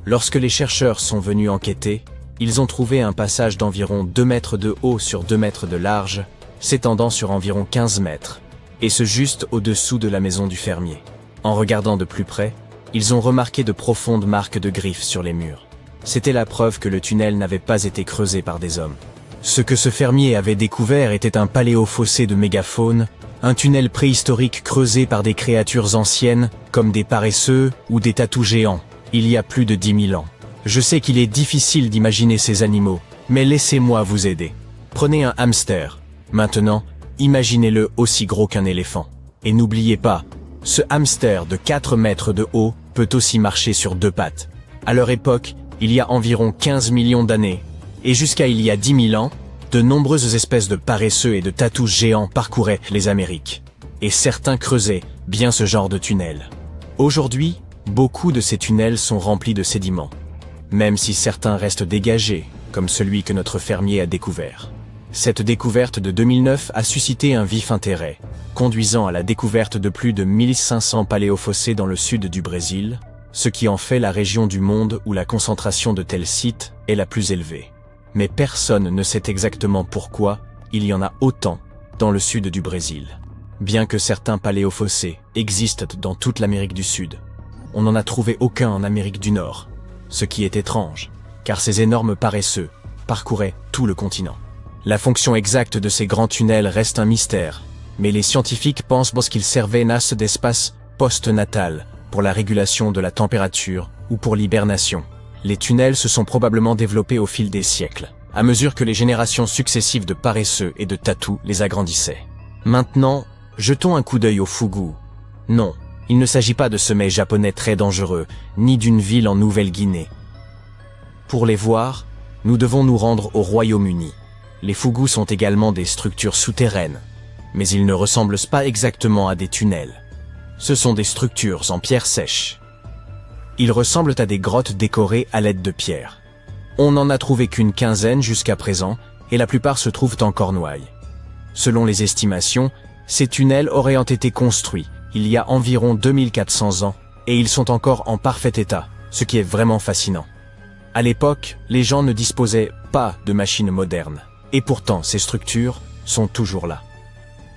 Lorsque les chercheurs sont venus enquêter, ils ont trouvé un passage d'environ 2 mètres de haut sur 2 mètres de large, s'étendant sur environ 15 mètres, et ce juste au-dessous de la maison du fermier. En regardant de plus près, ils ont remarqué de profondes marques de griffes sur les murs. C'était la preuve que le tunnel n'avait pas été creusé par des hommes. Ce que ce fermier avait découvert était un paléofossé de mégafaune, un tunnel préhistorique creusé par des créatures anciennes, comme des paresseux ou des tatous géants, il y a plus de 10 000 ans. Je sais qu'il est difficile d'imaginer ces animaux, mais laissez-moi vous aider. Prenez un hamster. Maintenant, imaginez-le aussi gros qu'un éléphant. Et n'oubliez pas, ce hamster de 4 mètres de haut peut aussi marcher sur 2 pattes. À leur époque, il y a environ 15 millions d'années, et jusqu'à il y a 10 000 ans, de nombreuses espèces de paresseux et de tatous géants parcouraient les Amériques. Et certains creusaient bien ce genre de tunnels. Aujourd'hui, beaucoup de ces tunnels sont remplis de sédiments, même si certains restent dégagés, comme celui que notre fermier a découvert. Cette découverte de 2009 a suscité un vif intérêt, conduisant à la découverte de plus de 1500 paléofossés dans le sud du Brésil, ce qui en fait la région du monde où la concentration de tels sites est la plus élevée. Mais personne ne sait exactement pourquoi il y en a autant dans le sud du Brésil. Bien que certains paléofossés existent dans toute l'Amérique du Sud, on n'en a trouvé aucun en Amérique du Nord, ce qui est étrange, car ces énormes paresseux parcouraient tout le continent. La fonction exacte de ces grands tunnels reste un mystère, mais les scientifiques pensent qu'ils servaient d'espace post-natal pour la régulation de la température ou pour l'hibernation. Les tunnels se sont probablement développés au fil des siècles, à mesure que les générations successives de paresseux et de tatous les agrandissaient. Maintenant, Jetons un coup d'œil au Fugu. Non, il ne s'agit pas de ce mets japonais très dangereux, ni d'une ville en Nouvelle-Guinée. Pour les voir, nous devons nous rendre au Royaume-Uni. Les Fugu sont également des structures souterraines, mais ils ne ressemblent pas exactement à des tunnels. Ce sont des structures en pierre sèche. Ils ressemblent à des grottes décorées à l'aide de pierres. On n'en a trouvé qu'une quinzaine jusqu'à présent, et la plupart se trouvent en Cornouailles. Selon les estimations, ces tunnels auraient été construits il y a environ 2400 ans, et ils sont encore en parfait état, ce qui est vraiment fascinant. À l'époque, les gens ne disposaient pas de machines modernes, et pourtant ces structures sont toujours là.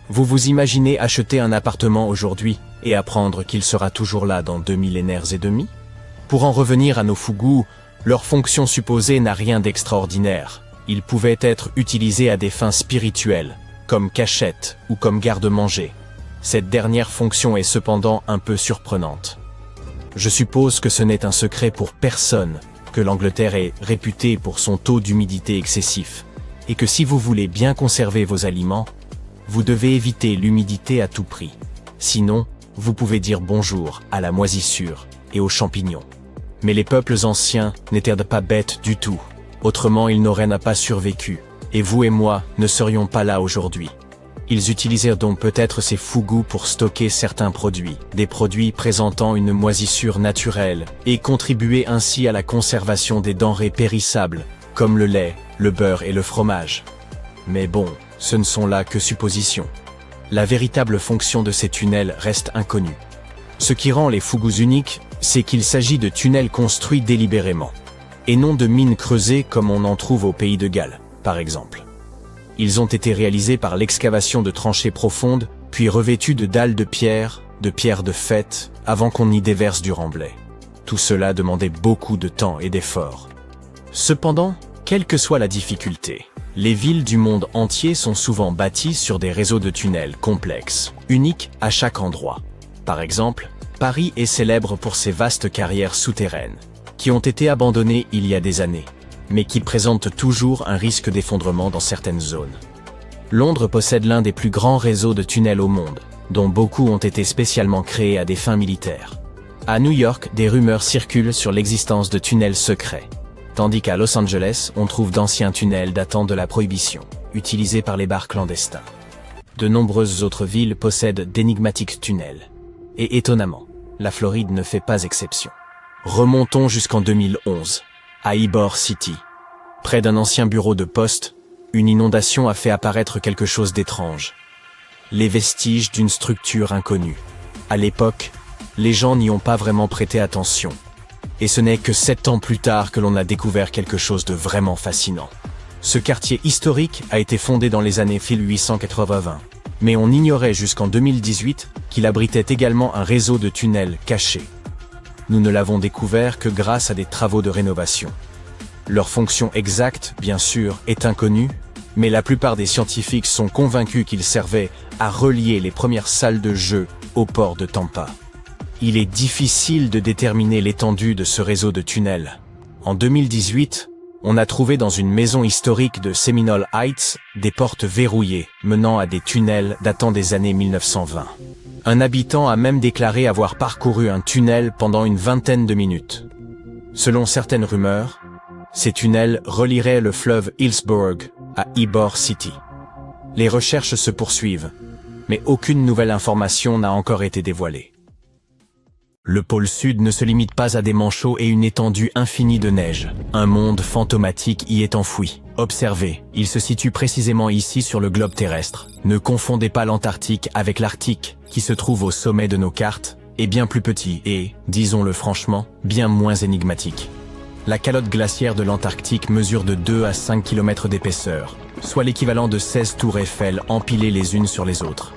Vous vous imaginez acheter un appartement aujourd'hui et apprendre qu'il sera toujours là dans 2 millénaires et demi? Pour en revenir à nos Fugu, leur fonction supposée n'a rien d'extraordinaire. Ils pouvaient être utilisés à des fins spirituelles, comme cachette ou comme garde-manger. Cette dernière fonction est cependant un peu surprenante. Je suppose que ce n'est un secret pour personne que l'Angleterre est réputée pour son taux d'humidité excessif, et que si vous voulez bien conserver vos aliments, vous devez éviter l'humidité à tout prix. Sinon, vous pouvez dire bonjour à la moisissure et aux champignons. Mais les peuples anciens n'étaient pas bêtes du tout. Autrement, ils n'auraient pas survécu, et vous et moi ne serions pas là aujourd'hui. Ils utilisèrent donc peut-être ces Fugu pour stocker certains produits, des produits présentant une moisissure naturelle, et contribuer ainsi à la conservation des denrées périssables, comme le lait, le beurre et le fromage. Mais bon, ce ne sont là que suppositions. La véritable fonction de ces tunnels reste inconnue. Ce qui rend les Fugus uniques, c'est qu'il s'agit de tunnels construits délibérément, et non de mines creusées comme on en trouve au pays de Galles, par exemple. Ils ont été réalisés par l'excavation de tranchées profondes, puis revêtus de dalles de pierre de fête, avant qu'on y déverse du remblai. Tout cela demandait beaucoup de temps et d'efforts. Cependant, quelle que soit la difficulté, les villes du monde entier sont souvent bâties sur des réseaux de tunnels complexes, uniques à chaque endroit. Par exemple, Paris est célèbre pour ses vastes carrières souterraines, qui ont été abandonnées il y a des années, mais qui présentent toujours un risque d'effondrement dans certaines zones. Londres possède l'un des plus grands réseaux de tunnels au monde, dont beaucoup ont été spécialement créés à des fins militaires. À New York, des rumeurs circulent sur l'existence de tunnels secrets, tandis qu'à Los Angeles, on trouve d'anciens tunnels datant de la Prohibition, utilisés par les bars clandestins. De nombreuses autres villes possèdent d'énigmatiques tunnels. Et étonnamment, la Floride ne fait pas exception. Remontons jusqu'en 2011, à Ybor City. Près d'un ancien bureau de poste, une inondation a fait apparaître quelque chose d'étrange. Les vestiges d'une structure inconnue. À l'époque, les gens n'y ont pas vraiment prêté attention. Et ce n'est que 7 ans plus tard que l'on a découvert quelque chose de vraiment fascinant. Ce quartier historique a été fondé dans les années 1880, mais on ignorait jusqu'en 2018 qu'il abritait également un réseau de tunnels cachés. Nous ne l'avons découvert que grâce à des travaux de rénovation. Leur fonction exacte, bien sûr, est inconnue, mais la plupart des scientifiques sont convaincus qu'ils servaient à relier les premières salles de jeu au port de Tampa. Il est difficile de déterminer l'étendue de ce réseau de tunnels. En 2018, on a trouvé dans une maison historique de Seminole Heights des portes verrouillées menant à des tunnels datant des années 1920. Un habitant a même déclaré avoir parcouru un tunnel pendant une vingtaine de minutes. Selon certaines rumeurs, ces tunnels relieraient le fleuve Hillsborough à Ybor City. Les recherches se poursuivent, mais aucune nouvelle information n'a encore été dévoilée. Le pôle sud ne se limite pas à des manchots et une étendue infinie de neige. Un monde fantomatique y est enfoui. Observez, il se situe précisément ici sur le globe terrestre. Ne confondez pas l'Antarctique avec l'Arctique, qui se trouve au sommet de nos cartes, est bien plus petit et, disons-le franchement, bien moins énigmatique. La calotte glaciaire de l'Antarctique mesure de 2 à 5 km d'épaisseur, soit l'équivalent de 16 tours Eiffel empilées les unes sur les autres.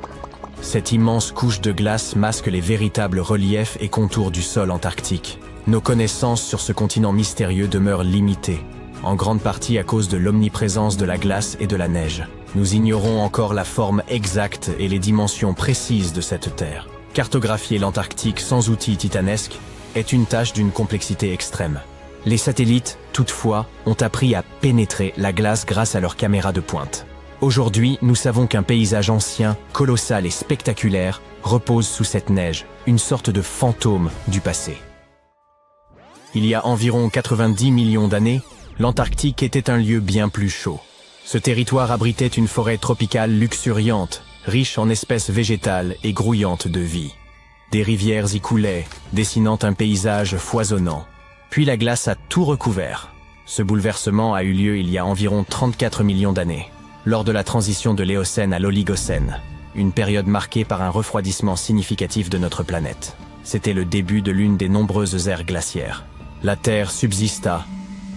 Cette immense couche de glace masque les véritables reliefs et contours du sol antarctique. Nos connaissances sur ce continent mystérieux demeurent limitées, en grande partie à cause de l'omniprésence de la glace et de la neige. Nous ignorons encore la forme exacte et les dimensions précises de cette terre. Cartographier l'Antarctique sans outils titanesques est une tâche d'une complexité extrême. Les satellites, toutefois, ont appris à pénétrer la glace grâce à leurs caméras de pointe. Aujourd'hui, nous savons qu'un paysage ancien, colossal et spectaculaire repose sous cette neige, une sorte de fantôme du passé. Il y a environ 90 millions d'années, l'Antarctique était un lieu bien plus chaud. Ce territoire abritait une forêt tropicale luxuriante, riche en espèces végétales et grouillante de vie. Des rivières y coulaient, dessinant un paysage foisonnant. Puis la glace a tout recouvert. Ce bouleversement a eu lieu il y a environ 34 millions d'années, lors de la transition de l'Éocène à l'Oligocène, une période marquée par un refroidissement significatif de notre planète. C'était le début de l'une des nombreuses ères glaciaires. La Terre subsista,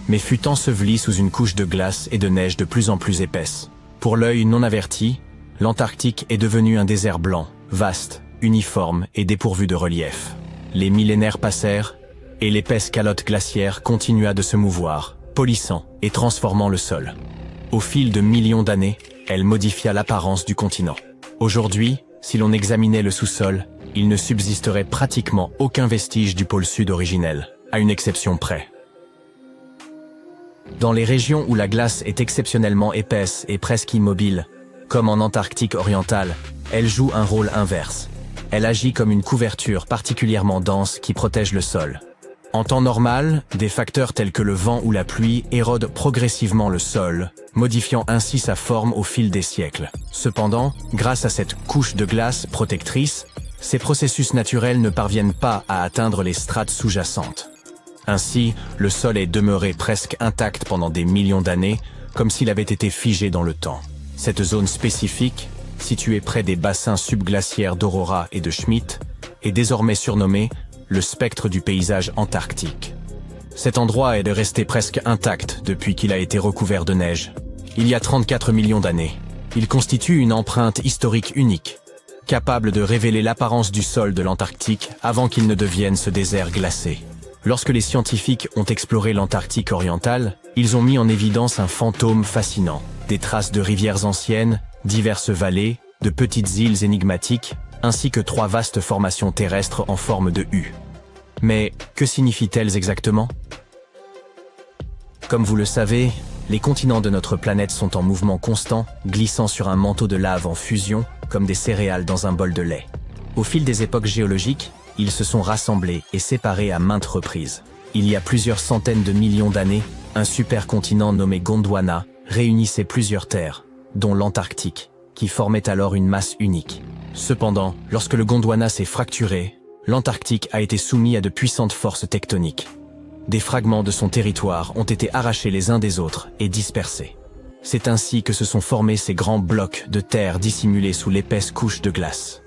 mais fut ensevelie sous une couche de glace et de neige de plus en plus épaisse. Pour l'œil non averti, l'Antarctique est devenu un désert blanc, vaste, uniforme et dépourvu de relief. Les millénaires passèrent, et l'épaisse calotte glaciaire continua de se mouvoir, polissant et transformant le sol. Au fil de millions d'années, elle modifia l'apparence du continent. Aujourd'hui, si l'on examinait le sous-sol, il ne subsisterait pratiquement aucun vestige du pôle sud originel, à une exception près. Dans les régions où la glace est exceptionnellement épaisse et presque immobile, comme en Antarctique orientale, elle joue un rôle inverse. Elle agit comme une couverture particulièrement dense qui protège le sol. En temps normal, des facteurs tels que le vent ou la pluie érodent progressivement le sol, modifiant ainsi sa forme au fil des siècles. Cependant, grâce à cette couche de glace protectrice, ces processus naturels ne parviennent pas à atteindre les strates sous-jacentes. Ainsi, le sol est demeuré presque intact pendant des millions d'années, comme s'il avait été figé dans le temps. Cette zone spécifique, située près des bassins subglaciaires d'Aurora et de Schmidt, est désormais surnommée le spectre du paysage antarctique. Cet endroit est resté presque intact depuis qu'il a été recouvert de neige. Il y a 34 millions d'années. Il constitue une empreinte historique unique, capable de révéler l'apparence du sol de l'Antarctique avant qu'il ne devienne ce désert glacé. Lorsque les scientifiques ont exploré l'Antarctique orientale, ils ont mis en évidence un fantôme fascinant. Des traces de rivières anciennes, diverses vallées, de petites îles énigmatiques, ainsi que 3 vastes formations terrestres en forme de U. Mais que signifient-elles exactement? Comme vous le savez, les continents de notre planète sont en mouvement constant, glissant sur un manteau de lave en fusion, comme des céréales dans un bol de lait. Au fil des époques géologiques, ils se sont rassemblés et séparés à maintes reprises. Il y a plusieurs centaines de millions d'années, un supercontinent nommé Gondwana réunissait plusieurs terres, dont l'Antarctique, qui formait alors une masse unique. Cependant, lorsque le Gondwana s'est fracturé, l'Antarctique a été soumis à de puissantes forces tectoniques. Des fragments de son territoire ont été arrachés les uns des autres et dispersés. C'est ainsi que se sont formés ces grands blocs de terre dissimulés sous l'épaisse couche de glace.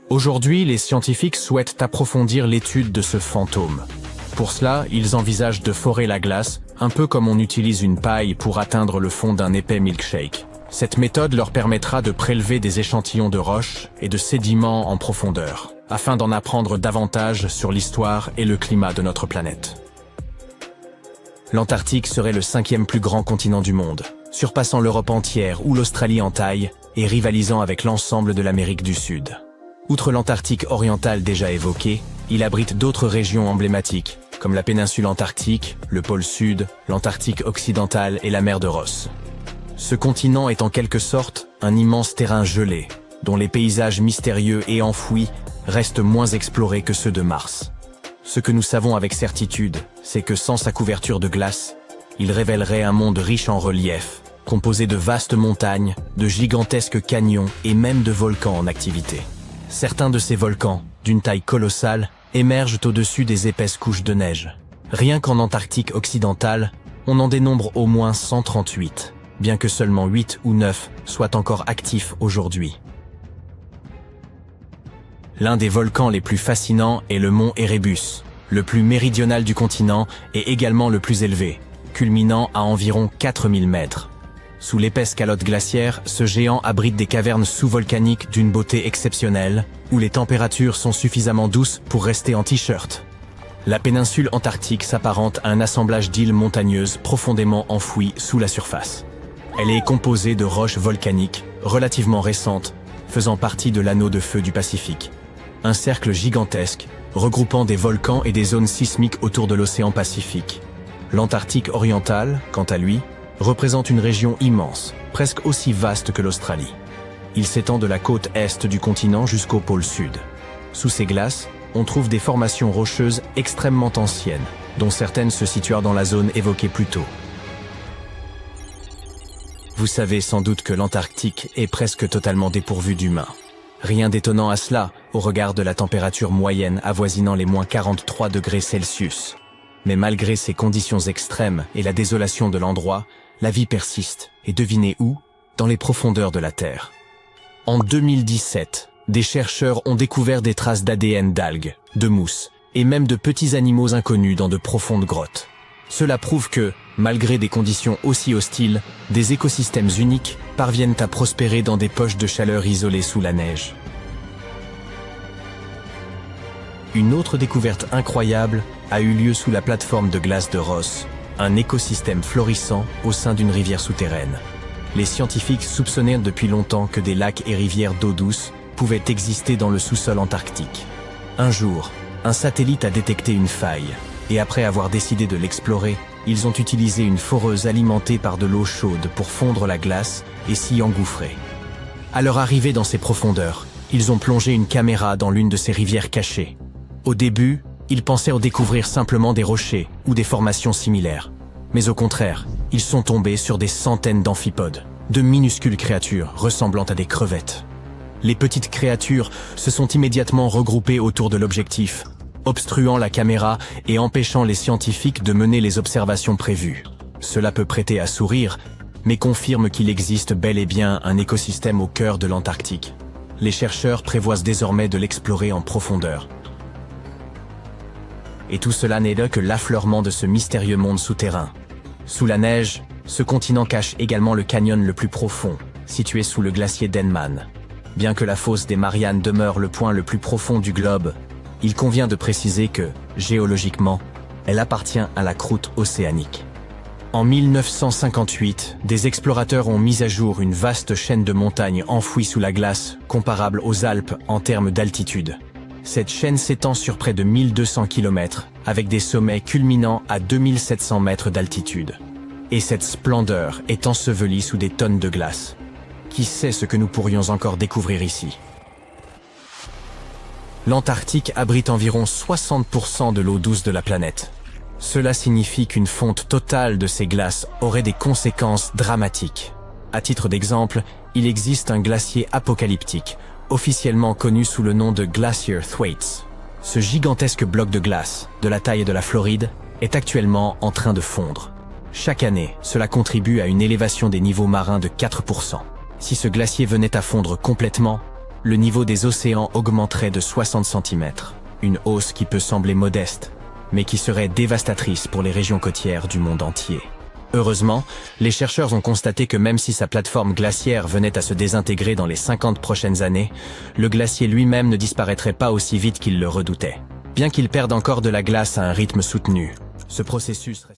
Aujourd'hui, les scientifiques souhaitent approfondir l'étude de ce fantôme. Pour cela, ils envisagent de forer la glace, un peu comme on utilise une paille pour atteindre le fond d'un épais milkshake. Cette méthode leur permettra de prélever des échantillons de roches et de sédiments en profondeur, afin d'en apprendre davantage sur l'histoire et le climat de notre planète. L'Antarctique serait le 5e plus grand continent du monde, surpassant l'Europe entière ou l'Australie en taille et rivalisant avec l'ensemble de l'Amérique du Sud. Outre l'Antarctique orientale déjà évoquée, il abrite d'autres régions emblématiques, comme la péninsule antarctique, le pôle Sud, l'Antarctique occidentale et la mer de Ross. Ce continent est en quelque sorte un immense terrain gelé, dont les paysages mystérieux et enfouis restent moins explorés que ceux de Mars. Ce que nous savons avec certitude, c'est que sans sa couverture de glace, il révélerait un monde riche en relief, composé de vastes montagnes, de gigantesques canyons et même de volcans en activité. Certains de ces volcans, d'une taille colossale, émergent au-dessus des épaisses couches de neige. Rien qu'en Antarctique occidentale, on en dénombre au moins 138, bien que seulement 8 ou 9 soient encore actifs aujourd'hui. L'un des volcans les plus fascinants est le mont Erebus, le plus méridional du continent et également le plus élevé, culminant à environ 4000 mètres. Sous l'épaisse calotte glaciaire, ce géant abrite des cavernes sous-volcaniques d'une beauté exceptionnelle, où les températures sont suffisamment douces pour rester en t-shirt. La péninsule antarctique s'apparente à un assemblage d'îles montagneuses profondément enfouies sous la surface. Elle est composée de roches volcaniques, relativement récentes, faisant partie de l'anneau de feu du Pacifique. Un cercle gigantesque, regroupant des volcans et des zones sismiques autour de l'océan Pacifique. L'Antarctique orientale, quant à lui, représente une région immense, presque aussi vaste que l'Australie. Il s'étend de la côte est du continent jusqu'au pôle sud. Sous ces glaces, on trouve des formations rocheuses extrêmement anciennes, dont certaines se situent dans la zone évoquée plus tôt. Vous savez sans doute que l'Antarctique est presque totalement dépourvu d'humains. Rien d'étonnant à cela, au regard de la température moyenne avoisinant les -43°C. Mais malgré ces conditions extrêmes et la désolation de l'endroit, la vie persiste, et devinez où? Dans les profondeurs de la Terre. En 2017, des chercheurs ont découvert des traces d'ADN d'algues, de mousses, et même de petits animaux inconnus dans de profondes grottes. Cela prouve que, malgré des conditions aussi hostiles, des écosystèmes uniques parviennent à prospérer dans des poches de chaleur isolées sous la neige. Une autre découverte incroyable a eu lieu sous la plateforme de glace de Ross, un écosystème florissant au sein d'une rivière souterraine. Les scientifiques soupçonnaient depuis longtemps que des lacs et rivières d'eau douce pouvaient exister dans le sous-sol antarctique. Un jour, un satellite a détecté une faille, et après avoir décidé de l'explorer, ils ont utilisé une foreuse alimentée par de l'eau chaude pour fondre la glace et s'y engouffrer. À leur arrivée dans ces profondeurs, ils ont plongé une caméra dans l'une de ces rivières cachées. Au début, ils pensaient découvrir simplement des rochers ou des formations similaires. Mais au contraire, ils sont tombés sur des centaines d'amphipodes, de minuscules créatures ressemblant à des crevettes. Les petites créatures se sont immédiatement regroupées autour de l'objectif, obstruant la caméra et empêchant les scientifiques de mener les observations prévues. Cela peut prêter à sourire, mais confirme qu'il existe bel et bien un écosystème au cœur de l'Antarctique. Les chercheurs prévoient désormais de l'explorer en profondeur. Et tout cela n'est là que l'affleurement de ce mystérieux monde souterrain. Sous la neige, ce continent cache également le canyon le plus profond, situé sous le glacier Denman. Bien que la fosse des Mariannes demeure le point le plus profond du globe, il convient de préciser que, géologiquement, elle appartient à la croûte océanique. En 1958, des explorateurs ont mis à jour une vaste chaîne de montagnes enfouies sous la glace, comparable aux Alpes en termes d'altitude. Cette chaîne s'étend sur près de 1200 km, avec des sommets culminant à 2700 mètres d'altitude. Et cette splendeur est ensevelie sous des tonnes de glace. Qui sait ce que nous pourrions encore découvrir ici? L'Antarctique abrite environ 60% de l'eau douce de la planète. Cela signifie qu'une fonte totale de ces glaces aurait des conséquences dramatiques. À titre d'exemple, il existe un glacier apocalyptique, officiellement connu sous le nom de Glacier Thwaites. Ce gigantesque bloc de glace, de la taille de la Floride, est actuellement en train de fondre. Chaque année, cela contribue à une élévation des niveaux marins de 4%. Si ce glacier venait à fondre complètement, le niveau des océans augmenterait de 60 cm. Une hausse qui peut sembler modeste, mais qui serait dévastatrice pour les régions côtières du monde entier. Heureusement, les chercheurs ont constaté que même si sa plateforme glaciaire venait à se désintégrer dans les 50 prochaines années, le glacier lui-même ne disparaîtrait pas aussi vite qu'ils le redoutaient. Bien qu'il perde encore de la glace à un rythme soutenu, ce processus